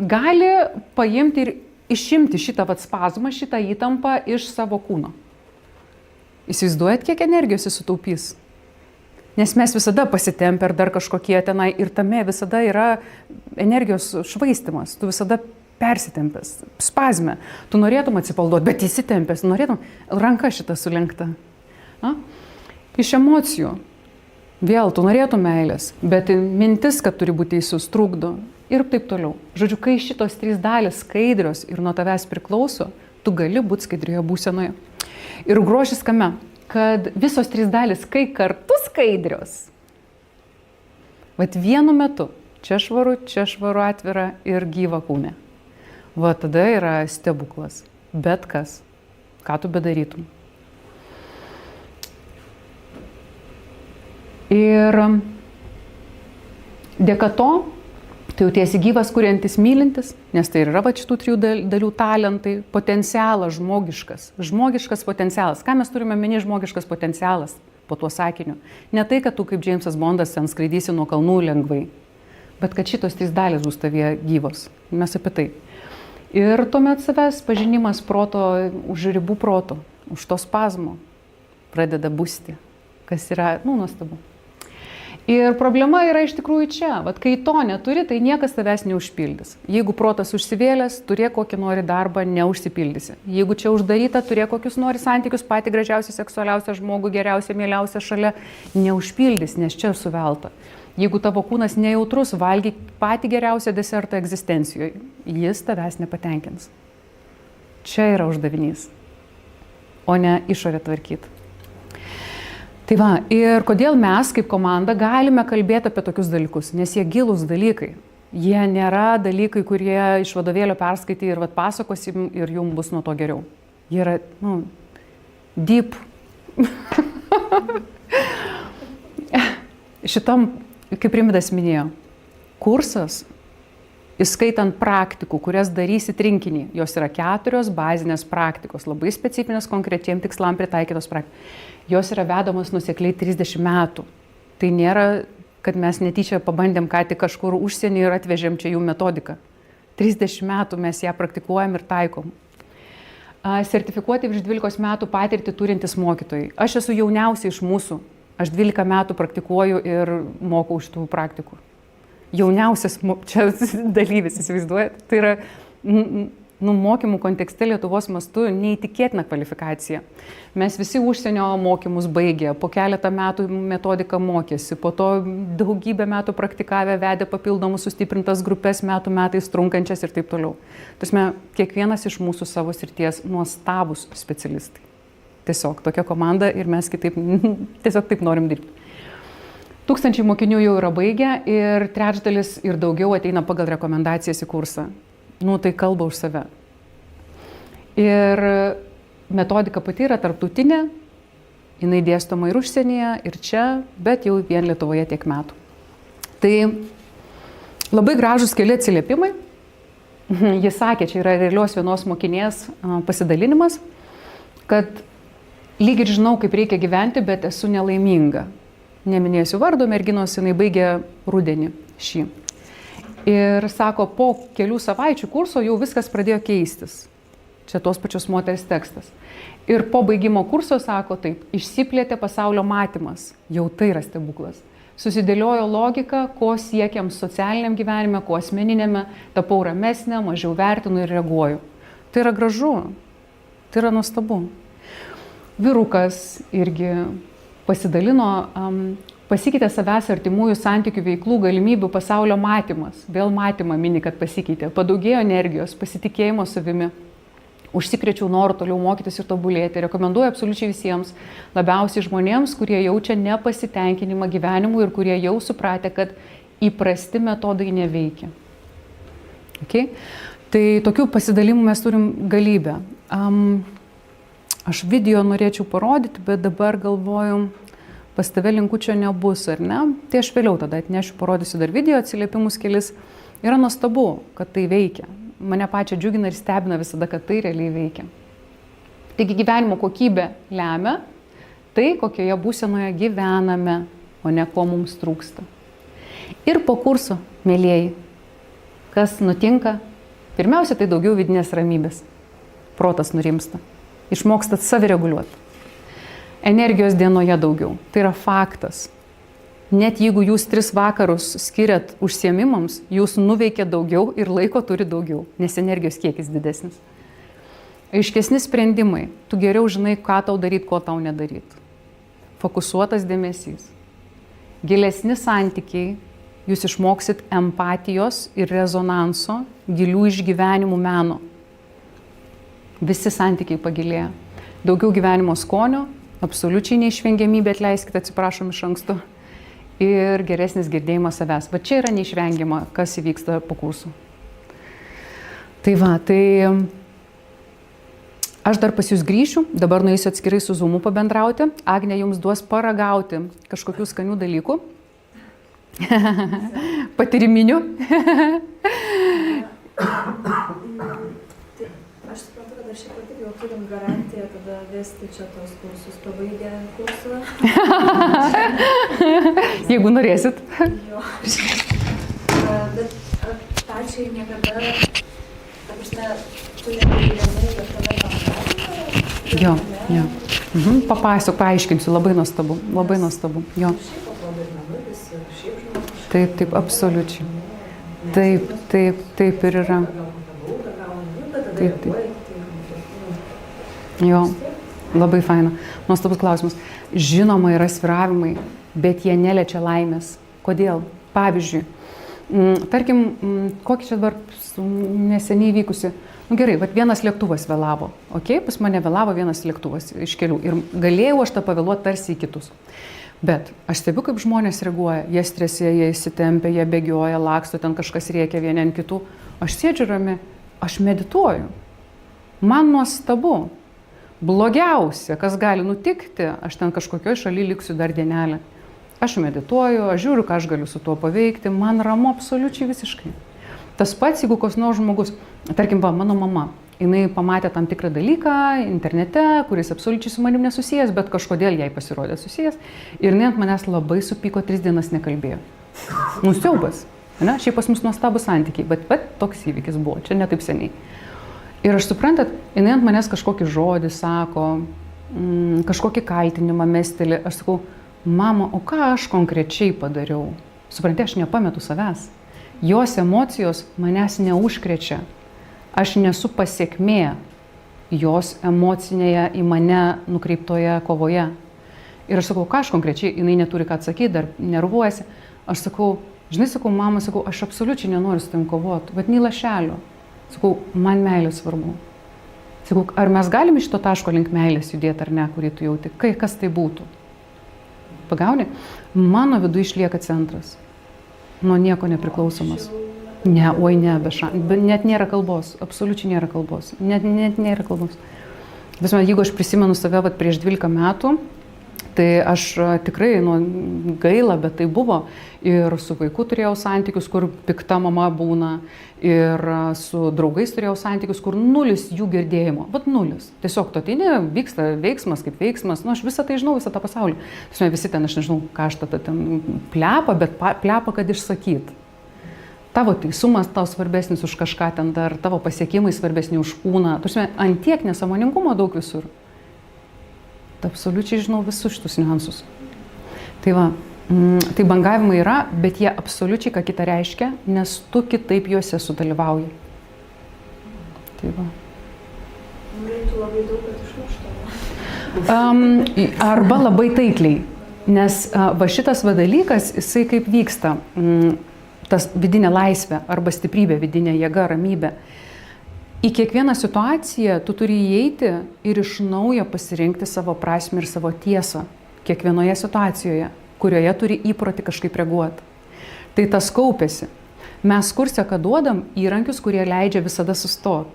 gali paimti ir išimti šitą spazmą, šitą įtampą iš savo kūno. Įsivaizduojat, kiek energijos jis sutaupys? Nes mes visada pasitempę ar dar kažkokie tenai ir tame visada yra energijos švaistimas, tu visada persitempęs, spazme, tu norėtum atsipalduoti, bet įsitempęs, norėtum, ranka šitą sulenkta. Iš emocijų, vėl tu norėtum meilės, bet mintis, kad turi būti teisus, trukdo ir taip toliau. Žodžiu, kai šitos 3 dalis skaidrios ir nuo tavęs priklauso, tu gali būti skaidrioje būsenoje. Ir grožis kame? Kad visos 3 dalis, kai kartu skaidrios, vat vienu metu, čia švaru atvira ir gyva kūne. Va tada yra stebuklas. Bet kas, ką tu bedarytum. Ir dėka to, tai jautiesi gyvas, kuriantis, mylintis, nes tai yra va šitų 3 dalių talentai, potencialas žmogiškas. Žmogiškas potencialas. Ką mes turime meni žmogiškas potencialas po tuo sakiniu? Ne tai, kad tu kaip Džeimsas Bondas ten skraidysi nuo kalnų lengvai, bet kad šitos 3 dalys bus tavyje gyvos. Mes apie tai. Ir tuomet savęs pažinimas proto, už ribų proto, už to spazmo pradeda busti, kas yra, nuostabu. Ir problema yra iš tikrųjų čia, vat kai to neturi, tai niekas tavęs neužpildys. Jeigu protas užsivėlęs, turėk kokį nori darbą, neužsipildysi. Jeigu čia uždaryta, turėk kokius nori santykius, patį gražiausią, seksualiausią žmogų, geriausią, mieliausią šalia, neužpildys, nes čia suvelta. Jeigu tavo kūnas nejautrus, valgyk patį geriausią desertą egzistencijoje, jis tavęs nepatenkins. Čia yra uždavinys, o ne išorę tvarkyti. Tai va, ir kodėl mes kaip komanda galime kalbėti apie tokius dalykus, nes jie gilūs dalykai. Jie nėra dalykai, kurie iš vadovėlio perskaitė ir pasakosim ir jums bus nuo to geriau. Jie yra, deep. Šitam, kaip Rimvydas minėjo, kursas, įskaitant praktikų, kurias darysit rinkinį, jos yra 4 bazinės praktikos, labai specifinės konkretiem tikslam pritaikytos praktikos. Jos yra vedamos nusekliai 30 metų. Tai nėra, kad mes netyčia pabandėm ką tik kažkur užsienį ir atvežėm čia jų metodiką. 30 metų mes ją praktikuojam ir taikom. Sertifikuoti virš 12 metų patirtį turintis mokytojai. Aš esu jauniausia iš mūsų. Aš 12 metų praktikuoju ir mokau šitų praktikų. Jauniausias čia dalyvis, įsivaizduojat? Tai yra mokymų kontekste Lietuvos mastu neįtikėtina kvalifikacija. Mes visi užsienio mokymus baigė, po keletą metų metodiką mokėsi, po to daugybę metų praktikavę, vedė papildomus sustiprintas grupės metais trunkančias ir taip toliau. Tasme, kiekvienas iš mūsų savo srities nuostabus specialistai. Tiesiog tokia komanda ir mes tiesiog taip norim dirbti. 1000 mokinių jau yra baigę ir 3/3 ir daugiau ateina pagal rekomendacijas į kursą. Tai kalba už save. Ir metodika pati yra tarptautinė, jinai dėstoma ir užsienyje, ir čia, bet jau vien Lietuvoje tiek metų. Tai labai gražus keli atsiliepimai. Jis sakė, čia yra realios vienos mokinės pasidalinimas, kad lyg ir žinau, kaip reikia gyventi, bet esu nelaiminga. Neminėsiu vardo, merginos, jinai baigė rudenį šį. Ir sako, po kelių savaičių kurso jau viskas pradėjo keistis. Čia tos pačios moters tekstas. Ir po baigimo kurso, sako taip, išsiplėtė pasaulio matymas. Jau tai yra stebuklas. Susidėliojo logika, ko siekiam socialiniam gyvenime, ko asmeninėme, tapau ramesnė, mažiau vertinu ir reaguoju. Tai yra gražu, tai yra nuostabu. Vyrukas irgi pasidalino Pasikeitė savęs artimųjų santykių veiklų galimybių pasaulio matymas. Vėl matymą mini, kad pasikeitė. Padaugėjo energijos, pasitikėjimo savimi. Užsikrečiau norų toliau mokytis ir tobulėti. Rekomenduoju absoliučiai visiems, labiausiai žmonėms, kurie jaučia nepasitenkinimą gyvenimu ir kurie jau supratę, kad įprasti metodai neveikia. Okay? Tai tokių pasidalimų mes turim galybę. Aš video norėčiau parodyti, bet dabar galvoju, pas tave linkučio nebus, ar ne? Tai aš vėliau tada atnešiu, parodysiu dar video, atsiliepimus kelis. Yra nuostabu, kad tai veikia. Mane pačią džiugina ir stebina visada, kad tai realiai veikia. Taigi gyvenimo kokybė lemia tai, kokioje būsenoje gyvename, o ne ko mums trūksta. Ir po kurso, mėlieji, kas nutinka? Pirmiausia, tai daugiau vidinės ramybės. Protas nurimsta. Išmokstat savireguliuoti. Energijos dienoje daugiau. Tai yra faktas. Net jeigu jūs 3 vakarus skiriat užsiėmimams, jūs nuveikia daugiau ir laiko turi daugiau, nes energijos kiekis didesnis. Aiškesni sprendimai. Tu geriau žinai, ką tau daryti, ko tau nedaryti. Fokusuotas dėmesys. Gilesni santykiai. Jūs išmoksit empatijos ir rezonanso, gilių išgyvenimų meno. Visi santykiai pagilėja. Daugiau gyvenimo skonio, absoliučiai neišvengiamybė, atleiskite, atsiprašom iš anksto. Ir geresnis girdėjimas savęs. Bet čia yra neišvengiama, kas įvyksta po kursų. Tai va, tai aš dar pas jūs grįšiu, dabar nueisiu atskirai su Zoomu pabendrauti. Agnė jums duos paragauti kažkokių skanių dalykų. Patyriminių. Aš suprantu, kad aš šiaip pati jau turim garantiją tada vesti čia tos kursus, pabaigę kursą. Jeigu norėsit. Jo. Bet pačiai niekada, ta prasme, tu nebegyvenai ir tada tam. Jo. Papasakok, paaiškinsiu, labai nuostabu, labai nuostabu. Jo. Šiaip atrodo ir namulis, ir šiaip žmogus. Taip, absoliučiai. Taip ir yra. Taip. Jo, labai faina. Nuostabus klausimas. Žinoma, yra svyravimai, bet jie neliečia laimės. Kodėl? Pavyzdžiui, tarkim, kokį čia dabar neseniai vykusi. Gerai, vienas lėktuvas vėlavo. Pas mane vėlavo vienas lėktuvas iš kelių. Ir galėjau aš tą pavėluoti tarsi į kitus. Bet aš stebiu, kaip žmonės reaguoja. Jie stresėja, jie įsitempia, jie bėgioja, laksto, ten kažkas rėkia vieni ant kitų. Aš sėdžiu rami, aš medituoju. Man nuostabu. Blogiausia, kas gali nutikti, aš ten kažkokioj šaly liksiu dar dienelę. Aš medituoju, aš žiūriu, ką aš galiu su tuo paveikti, man ramu absoliučiai visiškai. Tas pats, jeigu koks nors žmogus, tarkim, mano mama, jinai pamatė tam tikrą dalyką internete, kuris absoliučiai su manim nesusijęs, bet kažkodėl jai pasirodė susijęs, ir jinai ant manęs labai supyko, 3 dienas nekalbėjo. Siaubas. Šiaip pas mus nuostabus santykiai, bet toks įvykis buvo, čia ne taip seniai. Ir aš suprantat, jinai ant manęs kažkokį žodį sako, kažkokį kaltinimą mesteli. Aš sakau, mama, o ką aš konkrečiai padariau? Suprantate, aš nepametu savęs. Jos emocijos manęs neužkrečia. Aš nesu pasiekmė jos emocinėje į mane nukreiptoje kovoje. Ir aš sakau, ką aš konkrečiai, jinai neturi ką atsakyti, dar nervuojasi. Aš sakau, žinai, mama, aš absoliučiai nenoriu su tavim kovoti, bet nei lašelio. Sakau, man meilė svarbu. Sakau, ar mes galime iš to taško link meilės judėti ar ne, kurį tu jauti? Kas tai būtų? Pagauni? Mano viduje išlieka centras. Nuo nieko nepriklausomas. Ne, oi ne, net nėra kalbos. Absoliučiai nėra kalbos. Net nėra kalbos. Visme, jeigu aš prisimenu save prieš 12 metų, tai aš tikrai, gaila, bet tai buvo. Ir su vaiku turėjau santykius, kur pikta mama būna. Ir su draugais turėjau santykius, kur 0 jų girdėjimo. Bet 0. Tiesiog to ateini, vyksta veiksmas kaip veiksmas. Aš visą tai žinau, visą tą pasaulį. Visi ten, aš nežinau, ką aš tada ten plepa, bet plepa, kad išsakyt. Tavo teisumas tau svarbesnis už kažką ten dar, tavo pasiekimai svarbesni už kūną. Ant tiek nesąmoningumo daug visur. Tai absoliučiai žinau visus šitus niuansus. Tai va, tai bangavimai yra, bet jie absoliučiai ką kitą reiškia, nes tu kitaip juose sudalyvauji. Tai va. Reiktų labai daug, kad išmuštų. Arba labai taikliai. Nes va šitas va dalykas, jisai kaip vyksta, tas vidinė laisvė arba stiprybė, vidinė jėga, ramybė. Į kiekvieną situaciją tu turi įeiti ir iš naujo pasirinkti savo prasmę ir savo tiesą kiekvienoje situacijoje, kurioje turi įprotį kažkaip reaguoti. Tai tas kaupėsi. Mes kurse, kad duodam įrankius, kurie leidžia visada sustot,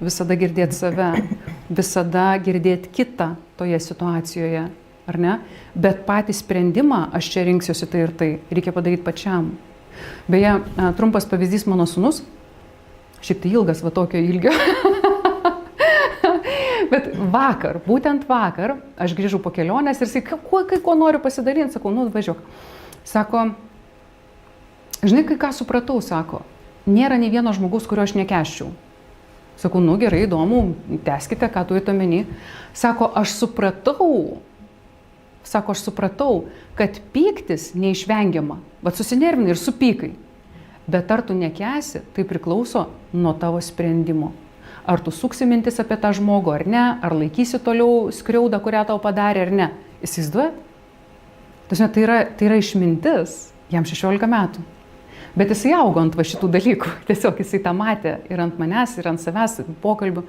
visada girdėti save, visada girdėti kitą toje situacijoje, ar ne? Bet patį sprendimą, aš čia rinksiuosi tai ir tai, reikia padaryti pačiam. Beje, trumpas pavyzdys mano sūnus, šiaip tai ilgas, va tokio ilgio. Bet vakar, būtent vakar, aš grįžau po kelionės ir jisai, ko noriu pasidalinti, sakau, nu, važiuok. Sako, žinai, kai ką supratau, sako, nėra nei vieno žmogaus, kurio aš nekęsčiau. Sakau, nu, gerai, įdomu, tęskite, ką turite omeny. Sako, aš supratau, kad pyktis neišvengiama, bet susinervinai ir supykai. Bet ar tu nekęsi, tai priklauso nuo tavo sprendimo. Ar tu suksi mintis apie tą žmogų ar ne, ar laikysi toliau skriaudą, kurią tau padarė ar ne. Įsivaizduojat? Tai yra išmintis, jam 16 metų. Bet jisai augo ant va šitų dalykų, tiesiog jisai tą matė ir ant manęs, ir ant savęs, pokalbių.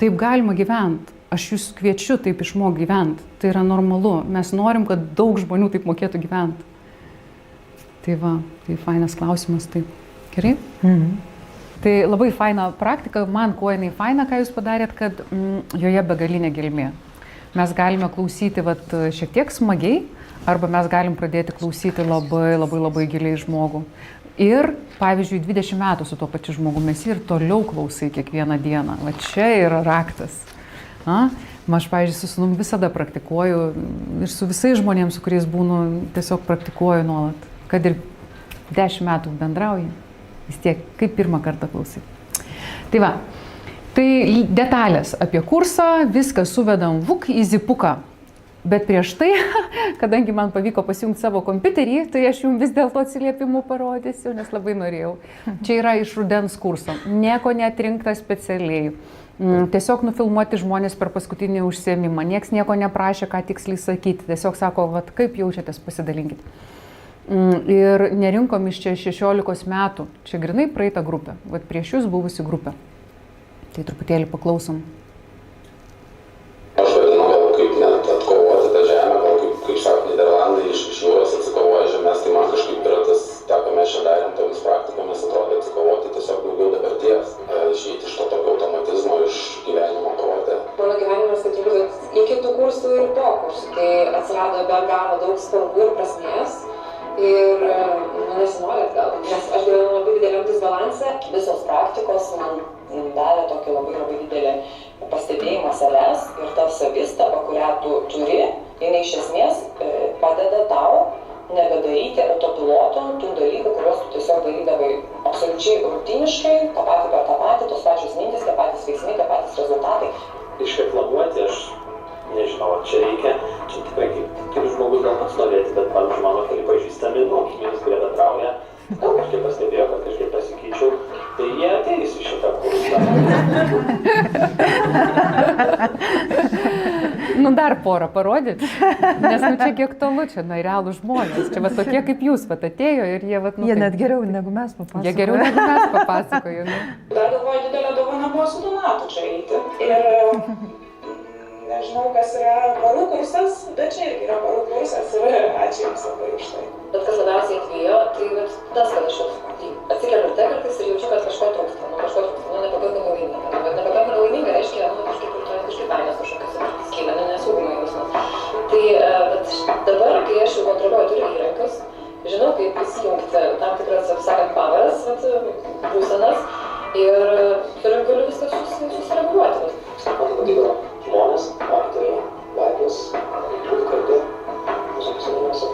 Taip galima gyventi. Aš jūs kviečiu taip išmokti gyventi. Tai yra normalu. Mes norim, kad daug žmonių taip mokėtų gyventi. Tai va, tai fainas klausimas, taip. Gerai? Tai labai faina praktika, man kuo jinai faina, ką jūs padarėt, kad joje begalinė gelmė. Mes galime klausyti vat, šiek tiek smagiai, arba mes galim pradėti klausyti labai giliai žmogų. Ir, pavyzdžiui, 20 metų su tuo pačiu žmogumi ir toliau klausai kiekvieną dieną. Va čia yra raktas. Aš, pavyzdžiui, su sūnum visada praktikuoju ir su visais žmonėms, su kuriais būnu, tiesiog praktikuoju nuolat. Kad ir 10 metų bendrauji, vis tiek kaip pirmą kartą klausai. Tai va, tai detalės apie kursą, viską suvedam į zipuką. Bet prieš tai, kadangi man pavyko pasijungti savo kompiuterį, tai aš jums vis dėlto atsiliepimų parodysiu, nes labai norėjau. Čia yra iš rudens kurso, nieko neatrinkta specialiai. Tiesiog nufilmuoti žmonės per paskutinį užsiėmimą. Niekas nieko neprašė, ką tiksliai sakyti. Tiesiog sako, vat, kaip jaučiatės, pasidalinkit. Ir nerinkom iš čia 16 metų. Čia grinai praeitą grupę. Vat prieš jūs buvusi grupė. Tai truputėlį paklausom. Aš vadinu, gal kaip net atkovoti tą žemę, gal kaip sako Niderlandai, iš jūros atsikovoja žemės, tai man kažkaip yra tas, ką mes čia darėm tomis praktikomis, atrodo atsikovoti tiesiog daugiau dabarties, išeiti iš to tokio automatizmo, iš gyvenimo kovoti. Mano gyvenimas turbūt iki tų kursų ir po kursų, tai atsirado be galo daug spalvų ir prasmės. Ir nesinori atgal, nes aš gyvenu labai dideliam disbalanse, visos praktikos man davė tokį labai didelį pastebėjimą savęs ir ta savistaba, kurią tu turi, jinai iš esmės padeda tau nebedaryti autopiloto tų dalykų, kuriuos tu tiesiog darydavai absoliučiai rutiniškai, tą patį per tą patį, tos pačios mintis, tie patys veiksmai, tie patys rezultatai. Išreklamuoti aš nežinau, ar čia reikia, čia tikrai kaip žmogus gal pats norėti, bet pavyzdžiui, mano keli pažįstami, žmonės, kurie bendrauja, gal kažkaip pastebėjo, kad kažkaip pasikeičiau, tai jie ateis į šitą kursą. Dar porą parodyt, nes čia kiek tolu, čia realų žmonės, čia tokie kaip jūs atėjo ir jie Jie net geriau negu mes papasakojo. Jie geriau negu mes papasakojo. Dar galvoju, didelė dovana buvo su Donatu čia eiti. Ir nežinau, kas yra barų kursas, bet čia irgi yra barų kursas ir ačiū jums labai už tai. Bet kas labiausiai atvijo, tai tas, kad aš atsikeliu ryte kartais ir jaučiu, kad kažko trūksta. Nepakankamai laiminga. Bet nepakankamai laiminga reiškia, kažkaip baimės kažkokios skyla, nesaugumai jausmas. Tai dabar, kai aš jau kontroliuoju, turiu įrankius, žinau, kaip įsijungti tam tikras, sakant, pavaras, būsenas ir galiu viską susireguliuoti. Man patiko žmonės, aktoriai, vaikus, būti kartu, mūsų pasakymuose.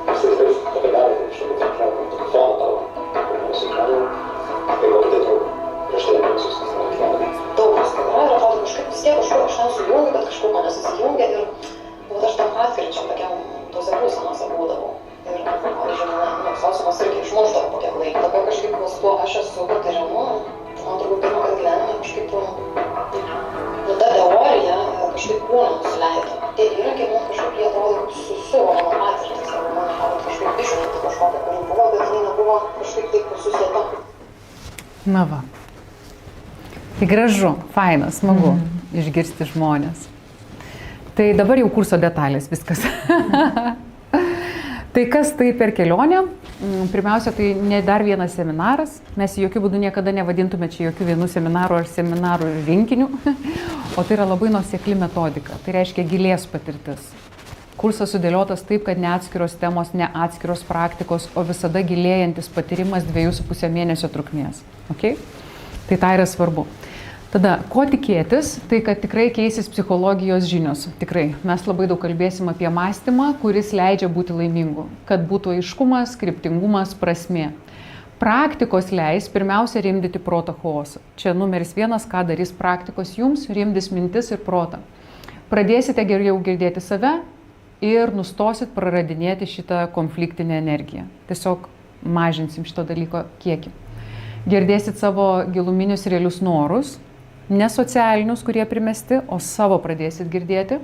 Apsitikrai tokia darė, kažkokį tokį foną tavo, mūsų ekranų, tai gal tai trūk, prieš tai neprisus, kas yra ekranų. Daug visko yra ir atrodo kažkaip vis tiek kažkur aš nesujungiu, bet kažkur mane susijungia ir aš tam atkričiam tokiam tose būsenose būdavau. Ir, pavyzdžiui, sausumas irgi išmuždavo po kiek laiko. Dabar kažkaip su tuo aš esu patarimu, man turbūt pirmą kartą gyvenime kažkaip ta teorija kažkaip kūną nusileido. Tie įrankiai man kažkaip jie atrodo kaip susiuvo mano patirtį. prisiminti kažkokią, kuri buvo, bet jinai nebuvo kažkaip taip susieta. Na va. Tai gražu, faina, smagu išgirsti žmonės. Tai dabar jau kurso detalės viskas. Tai kas tai per kelionę? Pirmiausia, tai ne dar vienas seminaras. Mes jokių būdų niekada nevadintume čia jokių vienų seminarų ar seminarų rinkinių. O tai yra labai nuosekli metodika. Tai reiškia gilės patirtis. Kursas sudėliotas taip, kad ne atskiros temos, ne atskiros praktikos, o visada gilėjantis patyrimas 2,5 mėnesio trukmės. Okay? Tai tai yra svarbu. Tada, ko tikėtis, tai kad tikrai keisis psichologijos žinios. Tikrai. Mes labai daug kalbėsim apie mąstymą, kuris leidžia būti laimingu. Kad būtų aiškumas, kryptingumas, prasmė. Praktikos leis pirmiausia rimdyti proto chaosą. Čia numeris 1, ką darys praktikos jums, rimdys mintis ir protą. Pradėsite geriau girdėti save ir nustosit praradinėti šitą konfliktinę energiją. Tiesiog mažinsim šito dalyko kiekį. Girdėsit savo giluminius realius norus, ne socialinius, kurie primesti, o savo pradėsit girdėti,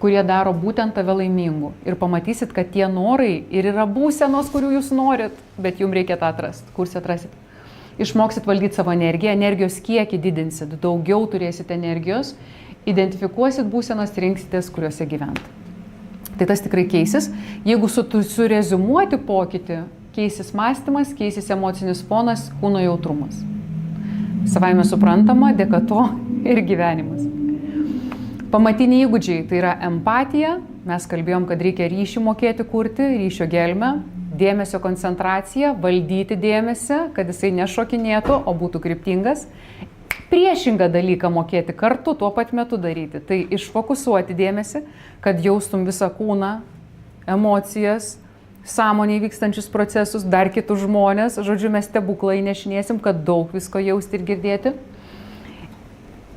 kurie daro būtent tave laimingu. Ir pamatysit, kad tie norai ir yra būsenos, kurių jūs norit, bet jums reikia tą atrasti. Kursi atrasit. Išmoksit valdyti savo energiją, energijos kiekį didinsit, daugiau turėsit energijos, identifikuosit būsenas, rinksitės, kuriuose gyventi. Tai tas tikrai keisis. Jeigu sureziumuoti pokytį, keisis mąstymas, keisis emocinis fonas, kūno jautrumas. Savaime suprantama, dėka to ir gyvenimas. Pamatiniai įgūdžiai tai yra empatija. Mes kalbėjom, kad reikia ryšį mokėti kurti, ryšio gelmę, dėmesio koncentracija, valdyti dėmesį, kad jisai nešokinėtų, o būtų kryptingas. Priešingą dalyką mokėti kartu, tuo pat metu daryti. Tai išfokusuoti dėmesį, kad jaustum visą kūną, emocijas, sąmoniai vykstančius procesus, dar kitus žmonės. Žodžiu, mes stebuklai nešinėsim, kad daug visko jausti ir girdėti.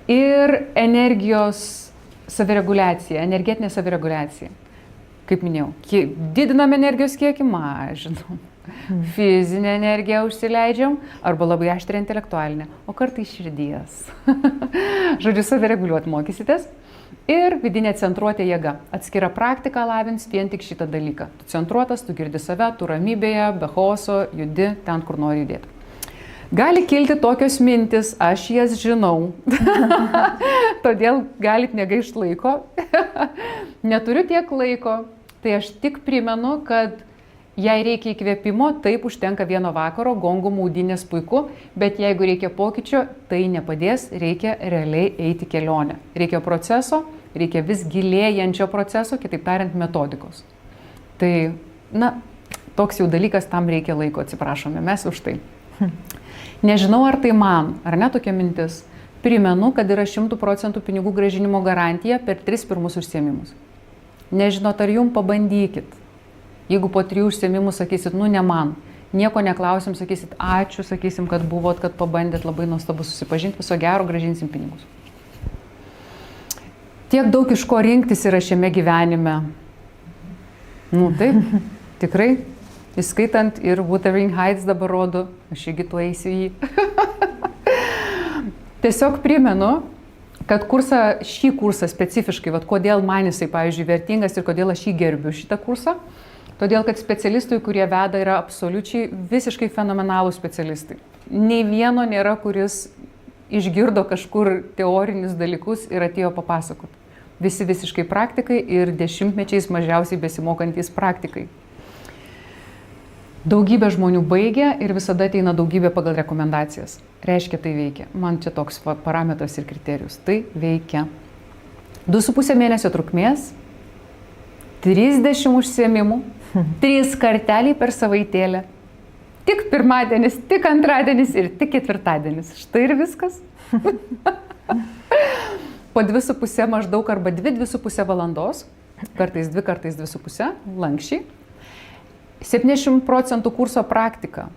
Ir energijos savireguliacija, energetinė savireguliacija. Kaip minėjau, didinam energijos kiekį, mažinam. Fizinę energiją užsileidžiam arba labai aštrią intelektualinę, o kartais širdies. Žodžiu, savireguliuoti mokysitės. Ir vidinė centruotė jėga. Atskira praktika lavins vien tik šitą dalyką. Tu centruotas, tu girdi save, tu ramybėje, be chaoso, judi ten, kur nori judėti. Gali kilti tokios mintis, aš jas žinau. Todėl galit negaišti laiko. Neturiu tiek laiko, tai aš tik primenu, kad jei reikia įkvėpimo, taip užtenka vieno vakaro, gongų maudynės puiku, bet jeigu reikia pokyčio, tai nepadės, reikia realiai eiti kelionę. Reikia proceso, reikia vis gilėjančio proceso, kitaip tariant, metodikos. Tai, toks jau dalykas, tam reikia laiko, atsiprašome, mes už tai. Nežinau, ar tai man, ar ne tokia mintis. Primenu, kad yra 100% pinigų grąžinimo garantija per 3 pirmus užsiėmimus. Nežinot, ar jum, pabandykit. Jeigu po 3 užsiėmimų sakysit, ne man, nieko neklausim, sakysit, ačiū, sakysim, kad buvot, kad pabandėt, labai nuostabu susipažinti, viso gero, grąžinsim pinigus. Tiek daug iš ko rinktis yra šiame gyvenime. Taip, tikrai, įskaitant ir Wuthering Heights dabar rodo, aš irgi tuo eisiu jį. Tiesiog primenu, kad šį kursą specifiškai, kodėl man jisai, pavyzdžiui, vertingas ir kodėl aš jį gerbiu šitą kursą, todėl, kad specialistai, kurie veda, yra absoliučiai visiškai fenomenalūs specialistai. Nei vieno nėra, kuris išgirdo kažkur teorinius dalykus ir atėjo papasakoti. Visi visiškai praktikai ir dešimtmečiais mažiausiai besimokantys praktikai. Daugybė žmonių baigia ir visada ateina daugybė pagal rekomendacijas. Reiškia, tai veikia. Man čia toks parametras ir kriterijus. Tai veikia. 2,5 mėnesio trukmės, 30 užsiėmimų, 3 karteliai per savaitėlę. Tik pirmadienis, tik antradienis ir tik ketvirtadienis. Štai ir viskas. Po 2,5 maždaug arba 2,5 valandos, kartais 2, kartais 2,5, lankščiai. 70% kurso praktika,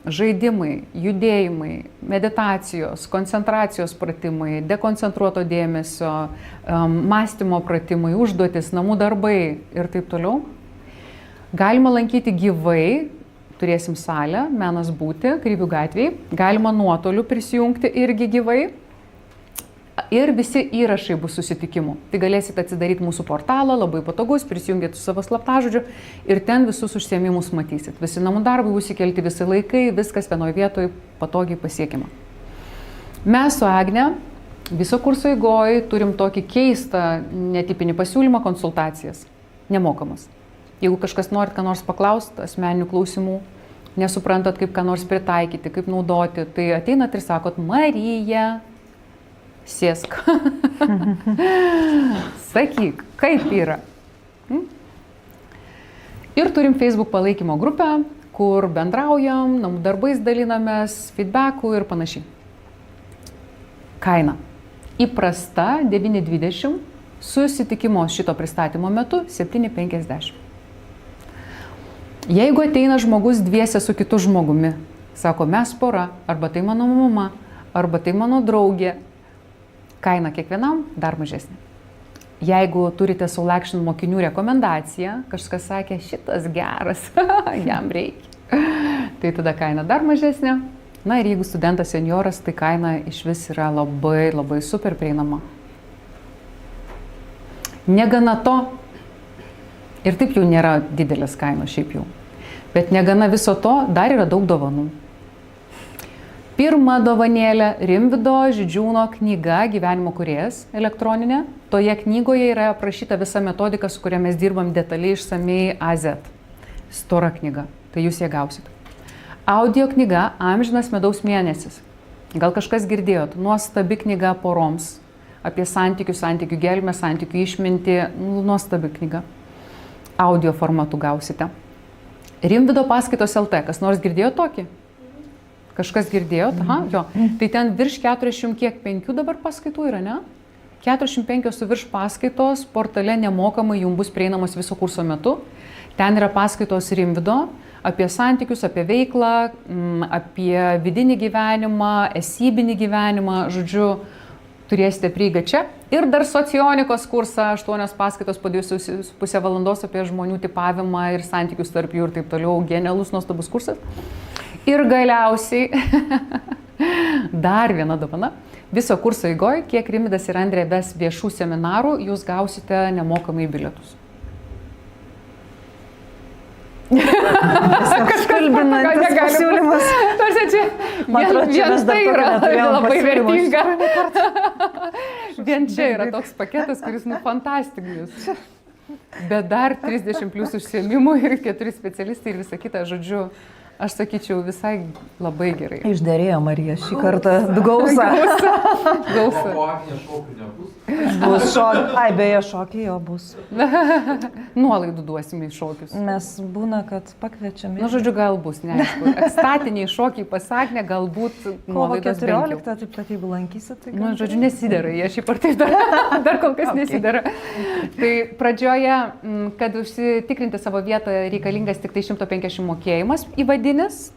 žaidimai, judėjimai, meditacijos, koncentracijos pratimai, dekoncentruoto dėmesio, mąstymo pratimai, užduotis, namų darbai ir taip toliau. Galima lankyti gyvai, turėsim salę, Menas būti, Krybių gatvėje. Galima nuotoliu prisijungti irgi gyvai. Ir visi įrašai bus susitikimų. Tai galėsite atsidaryti mūsų portalą, labai patogus, prisijungėte su savo slaptažodžiu ir ten visus užsiėmimus matysit. Visi namų darbai bus įkelti, visi laikai, viskas vienoje vietoje patogiai pasiekiama. Mes su Agne viso kurso eigoje turim tokį keistą, netipinį pasiūlymą konsultacijas, nemokamas. Jeigu kažkas norit ką nors paklausti, asmeninių klausimų, nesuprantat, kaip ką nors pritaikyti, kaip naudoti, tai ateinat ir sakot, Marija, sėsk. Sakyk, kaip yra. Ir turim Facebook palaikymo grupę, kur bendraujam, namų darbais dalinamės, feedbackų ir panašiai. Kaina. Įprasta 9,20, susitikimo šito pristatymo metu 7,50. Jeigu ateina žmogus dviese su kitu žmogumi, sako, mes pora, arba tai mano mama, arba tai mano draugė, kaina kiekvienam dar mažesnė. Jeigu turite Soul Action mokinių rekomendaciją, kažkas sakė, šitas geras, jam reikia, tai tada kaina dar mažesnė. Na ir jeigu studentas senioras, tai kaina iš vis yra labai, labai super prieinama. Negana to, ir taip jau nėra didelės kainos šiaip jau, bet negana viso to, dar yra daug dovanų. Pirma dovanėlė Rimvydo Žydžiūno knyga Gyvenimo kūrėjas elektroninė. Toje knygoje yra aprašyta visa metodika, su kuria mes dirbam detaliai, išsamiai AZ. Stora knyga, tai jūs ją gausit. Audio knyga Amžinas medaus mėnesis. Gal kažkas girdėjot, nuostabi knyga poroms. Apie santykių gelmę, santykių išmintį, nuostabi knyga. Audio formatu gausite. Rimvydo paskaitos LT, kas nors girdėjo tokį? Kažkas girdėjot? Aha, jo. Tai ten virš 45 dabar paskaitų yra, ne? 45 su virš paskaitos portale nemokamai jums bus prieinamos viso kurso metu. Ten yra paskaitos Rimvydo apie santykius, apie veiklą, apie vidinį gyvenimą, esybinį gyvenimą, žodžiu, turėsite prieigą čia. Ir dar socionikos kursą, 8 paskaitos po 2,5 valandos apie žmonių tipavimą ir santykius tarp jų ir taip toliau. Genialus, nuostabus kursas. Ir galiausiai dar viena dovana. Viso kurso eigoje, kiek Rimvydas ir Andrė ves viešų seminarų, jūs gausite nemokamai bilietus. Kažkalbinantis pasiūlymas. Tarsi čia, vien tai yra labai vertinga. Vien čia yra toks paketas, kuris fantastinis. Bet dar 30 plus užsiėmimų ir 4 specialistai ir visa kita, žodžiu. Aš sakyčiau, visai labai gerai. Išderėjo Marija šį kartą gausą. Gausą. O Agnė šokių nebus? Bus šokiai. Ai, beje, šokiai jo bus. Nuolaidų duosime į šokius. Mes būna, kad pakviečiame. Nu, žodžiu, gal bus, neaišku. Ekstatiniai šokiai pasaknė, galbūt nuolaidos bent jau. Kovo 14, taip kad jeigu lankysit, tai... Nu, žodžiu, nesidera, jie šiaip ar taip dar kol kas nesidera. Tai pradžioje, kad užsitikrinti savo vietą, reikalingas tik tai 150 mokėjimas įvadinis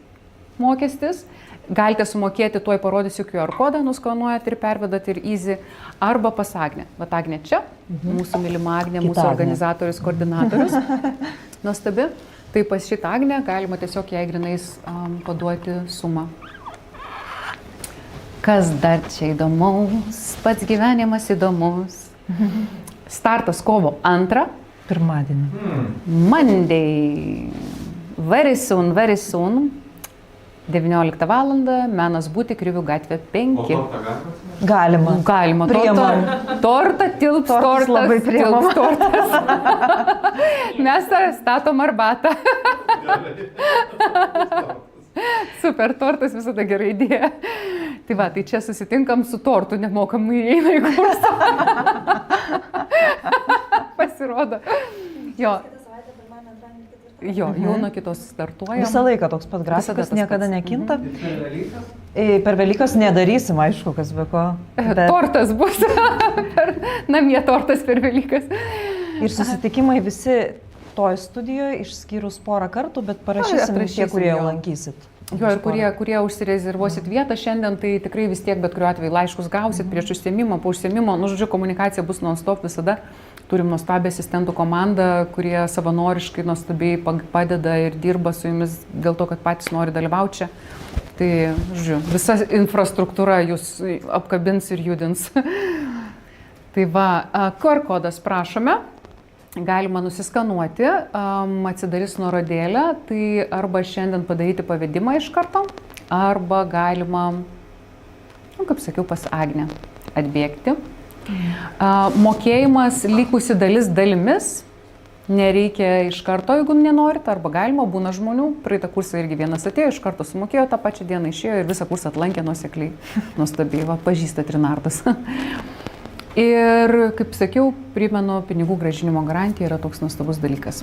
mokestis. Galite sumokėti, tuoj parodysiu QR kodą, nuskanuojat ir pervedat ir easy, arba pas Agnę. Vat Agnė čia, mūsų mylima Agnė, mūsų organizatorius, koordinatorius. Nuostabi. Tai pas šitą Agnę galima tiesiog jai grinais paduoti sumą. Kas dar čia įdomaus? Pats gyvenimas įdomus. Startas kovo 2. Pirmadienį. Monday. Very soon, very soon. 19 val. Menas būti Krivių gatvė 5. O tortą galima? Galima. Galima. Tortą tilps tortas. Labai priemam. Mes statom arbatą. Super, tortas visada gerai idėja. Tai va, tai čia susitinkam su tortu, nemokamai įeina į kursą. Pasirodo. Jo. Jo, jau nuo kitos startuojam. Visą laiką toks pat grafikas, niekada nekinta. Per Velykas nedarysim, aišku, kas be ko. Bet... Tortas bus. Namie tortas per Velykas. Ir susitikimai visi toj studijoje, išskyrus porą kartų, bet parašysim tie, kurie jau lankysit. Jo, ir kurie užsirezervuosit vietą šiandien, tai tikrai vis tiek, bet kuriuo atveju laiškus gausit prieš užsiėmimą, po užsiėmimo. Nu, žodžiu, komunikacija bus non-stop visada. Turim nuostabią asistentų komandą, kurie savanoriškai nuostabiai padeda ir dirba su jumis dėl to, kad patys nori dalyvauti čia. Tai, žodžiu, visa infrastruktūra jūs apkabins ir judins. Tai va, QR kodas prašome. Galima nusiskanuoti, atsidarys nuorodėlę, tai arba šiandien padaryti pavedimą iš karto, arba galima, kaip sakiau, pas Agnę atbėgti. Mokėjimas likusi dalis dalimis, nereikia iš karto, jeigu nenorit, arba galima, būna žmonių, praeitą kursą irgi vienas atėjo, iš karto sumokėjo, tą pačią dieną išėjo ir visą kursą atlankė nuosekliai, nuostabiai, va, pažįsta Trinardas. Ir, kaip sakiau, primenu, pinigų grąžinimo garantija yra toks nuostabus dalykas.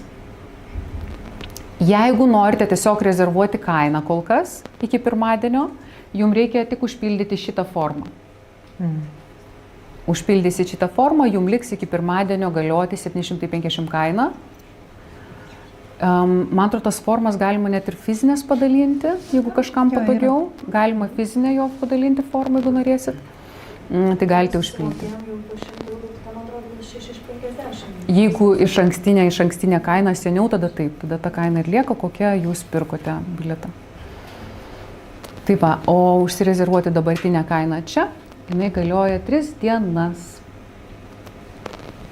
Jeigu norite tiesiog rezervuoti kainą kol kas, iki pirmadienio, jums reikia tik užpildyti šitą formą. Užpildysi šitą formą, jums liks iki pirmadienio galioti 750 kainą. Man atrodo, tas formas galima net ir fizinės padalinti, jeigu kažkam patogiau. Galima fizinę jo padalinti formą, jeigu norėsit. Tai galite užpildyti. Jeigu iš ankstinė kaina seniau, tada taip, tada ta kaina ir lieka, kokia jūs pirkote bilietą. Taip, va, o užsirezervuoti dabartinę kainą čia, jinai galioja 3 dienas.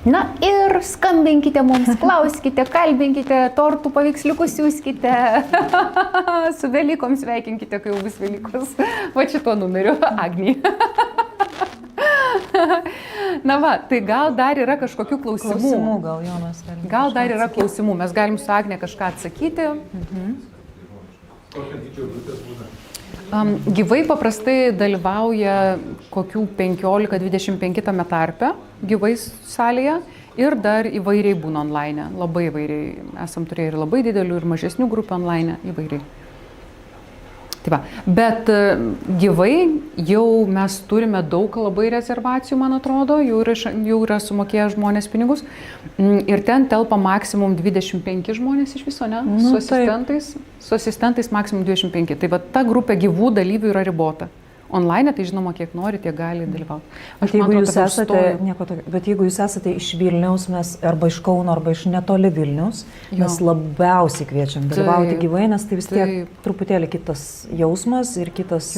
Na ir skambinkite mums, klauskite, kalbinkite, tortų paveiksliukus siūskite, su Velykom sveikinkite, kai jau bus Velykos. Va šito numeriu, Agnį. Na va, tai gal dar yra kažkokių klausimų. Klausimų gal, Jonas. Gal dar yra klausimų, mes galim su Agne kažką atsakyti. Kokio dydžio grupės būna? Gyvai paprastai dalyvauja kokių 15-25 tame tarpe, gyvai salėje, ir dar įvairiai būna online, labai įvairiai. Esam turėję ir labai didelių, ir mažesnių grupių online, įvairiai. Taip, bet gyvai jau mes turime daug labai rezervacijų, man atrodo, jau yra sumokėję žmonės pinigus, ir ten telpa maksimum 25 žmonės iš viso, ne? Su asistentais maksimum 25. Tai va, ta grupė gyvų dalyvių yra ribota. Online, tai žinoma, kiek nori, tiek gali dalyvauti. Bet jeigu jūs esate iš Vilniaus, mes arba iš Kauno, arba iš netoli Vilniaus, mes labiausiai kviečiam dalyvauti gyvai, nes tai vis tiek truputėlį kitas jausmas ir kitas...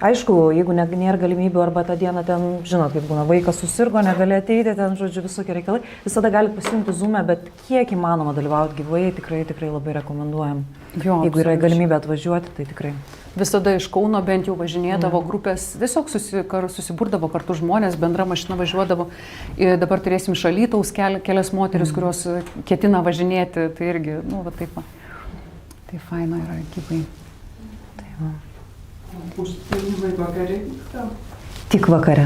Aišku, jeigu nėra galimybių arba tą dieną ten, žinot, kaip būna, vaikas susirgo, negali ateiti, ten, žodžiu, visokie reikalai, visada galite pasijungti Zoom'e, bet kiek įmanoma dalyvauti gyvai, tikrai labai rekomenduojam. Jeigu yra galimybė atvažiuoti, tai tikrai. Visada iš Kauno bent jau važinėdavo grupės, tiesiog susiburdavo kartu žmonės, bendra mašina važiuodavo. Ir dabar turėsim iš Alytaus kelias moteris, kurios ketina važinėti, tai irgi, nu, va taip va. Tai faina yra gyvai. Tai va. Užsienimai vakare vyksta? Tik vakare,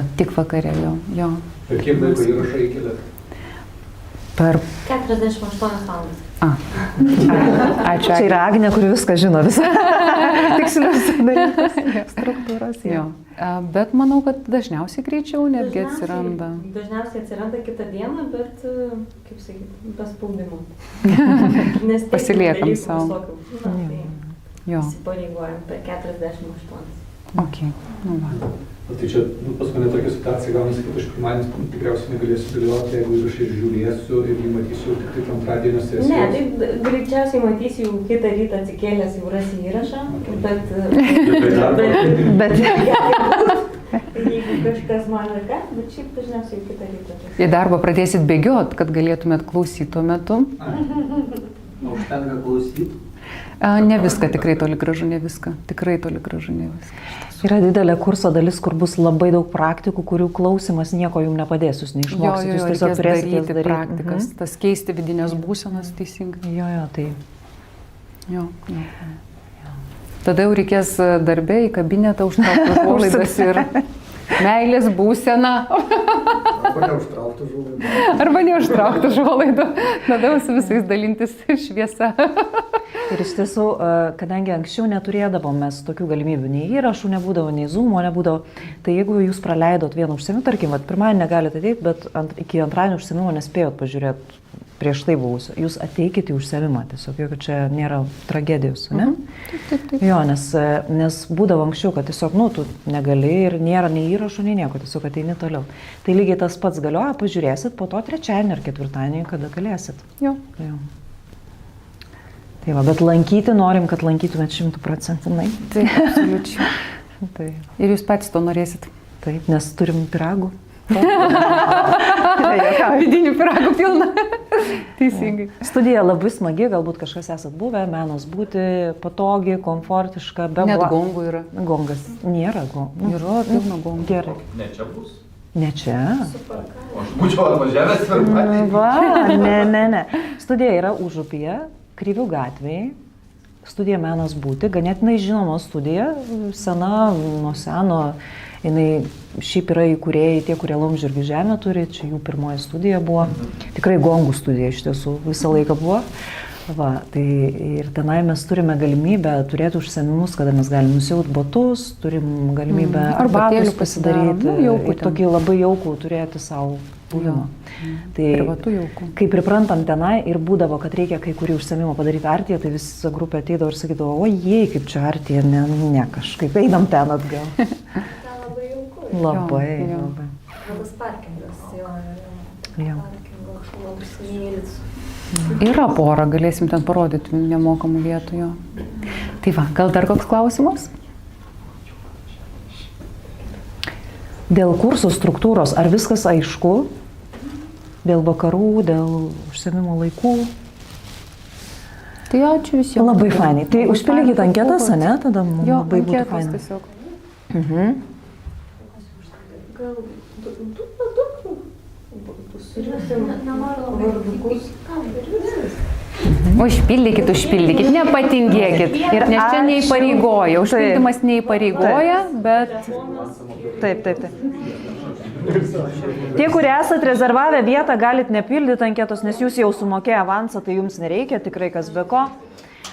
jo. Per kiek laiko įrašą įkeliat? Per 48 valandas. Ačiū. Čia yra Agnė, kuri viską žino, visą tikslius dalykus, struktūras. Jo. Bet manau, kad dažniausiai greičiau netgi atsiranda. Dažniausiai atsiranda kitą dieną, bet, kaip sakyti, be spaudimo. Pasiliekam savo. Įsipareigojam per 48. Ok, nu va. Tai čia pas mane tokia situacija gaunasi, kad aš pirmadienis tikriausiai negalėsiu dalyvauti, jeigu įrašą žiūrėsiu ir jį matysiu tik tai antradienio sesijos. Ne, tai greičiausiai matysiu jau kitą rytą atsikėlęs, jau rasi įrašą, bet jeigu kažkas man ir ką, bet šiaip dažniausiai kitą rytą. Į darbą pradėsit bėgiot, kad galėtumėt klausyti tuo metu. Užtenka klausyti? Ne viską, tikrai toli gražu, ne viską. Yra didelė kurso dalis, kur bus labai daug praktikų, kurių klausimas nieko jums nepadės, jūs neišmoksite. Jūs tiesiog turėsite daryti praktikas, tas keisti vidinės būsenas teisingai. Tai. Tada jau reikės darbė į kabinetą užtraukti užuolaidas ir meilės būseną. Arba neužtraukti užuolaidų. Tada su visais dalintis šviesa. Ir iš tiesų, kadangi anksčiau neturėdavom mes tokių galimybių, nei įrašų nebūdavo, nei Zoom'o nebūdavo, tai jeigu jūs praleidot vieną užsiėmimą, tarkim, pirmadienį negalite ateiti, bet iki antradienio užsiėmimo nespėjot pažiūrėti prieš tai buvusio, jūs ateikite į užsiėmimą, tiesiog, jeigu čia nėra tragedijos, ne? Taip. Jo, nes būdavo anksčiau, kad tiesiog, tu negali ir nėra nei įrašų, nei nieko, tiesiog ateini toliau. Tai lygiai tas pats galioja, pažiūrėsit po to trečiadienį ar ketvirtadienį, kada galėsit. Jo. Tai va, bet lankyti norim, kad lankytumėt 100%. Taip, absoliučiai. Tai, Ir jūs patys to norėsit. taip, nes turim piragų. Vidinių piragų pilna. Teisingai. Studija labai smagi, galbūt kažkas esat buvę, menas būti patogi, komfortiška, be Net gongų yra. Gongas. Nėra gongų. Yra pilna gongų. Gerai. Ne čia bus. Ne čia. O aš būčiau atvažiavęs ir patys. Va, ne. Studija yra Užupyje, Kryvių gatvėje. Studija menas būti, ganėtinai žinoma studija, sena, nuo seno. Jinai šiaip yra įkūrėjai tie, kurie Laumžirgių žemę turi, čia jų pirmoji studija buvo. Tikrai gongų studija iš tiesų visą laiką buvo. Va, tai ir tenai mes turime galimybę turėti užsiėmimus, kada mes galim nusiaut botus, turim galimybę arbatos pasidaryti. Ir tokį labai jaukų turėti savo buvimą. Tai Privatų jaukų. kai priprantam tenai ir būdavo, kad reikia kai kurį užsiėmimą padaryti artyje, tai visa grupė ateidavo ir sakydavo, ojei, kaip čia artyje, ne kažkaip, einam ten atgal. Labai. Tas parkingas, jo. Parkingo labai smėlis. Yra pora, galėsim ten parodyti nemokamų vietų jo. Tai va, gal dar koks klausimas? Dėl kursų struktūros, ar viskas aišku? Dėl vakarų, dėl užsiėmimo laikų? Tai ačiū visiems. Labai fainai. Tai užpildykite anketas, ne? Tada labai būtų fainai. Tiesiog. Gal du vardukus. Užpildykit, nepatingėkit. Nes čia neįpareigoja, užpildymas neįpareigoja, bet... Taip. Tie, kurie esat rezervavę vietą, galit nepildyti anketos, nes jūs jau sumokėję avansą, tai jums nereikia, tikrai kas be ko.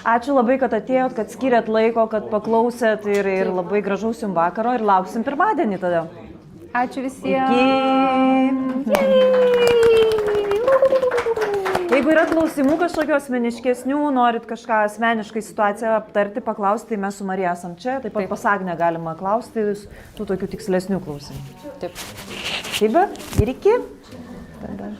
Ačiū labai, kad atėjot, kad skiriat laiko, kad paklausėt ir labai gražaus jums vakaro ir lauksim pirmadienį tada. Ačiū visiems. Jeigu yra klausimų kažkokių asmeniškesnių, norit kažką asmeniškai situaciją aptarti, paklausti, tai mes su Marija esam čia, taip pat pas Agnę galima klausti tų tokių tikslesnių klausimų. Taip. Taip, ir iki. Tada.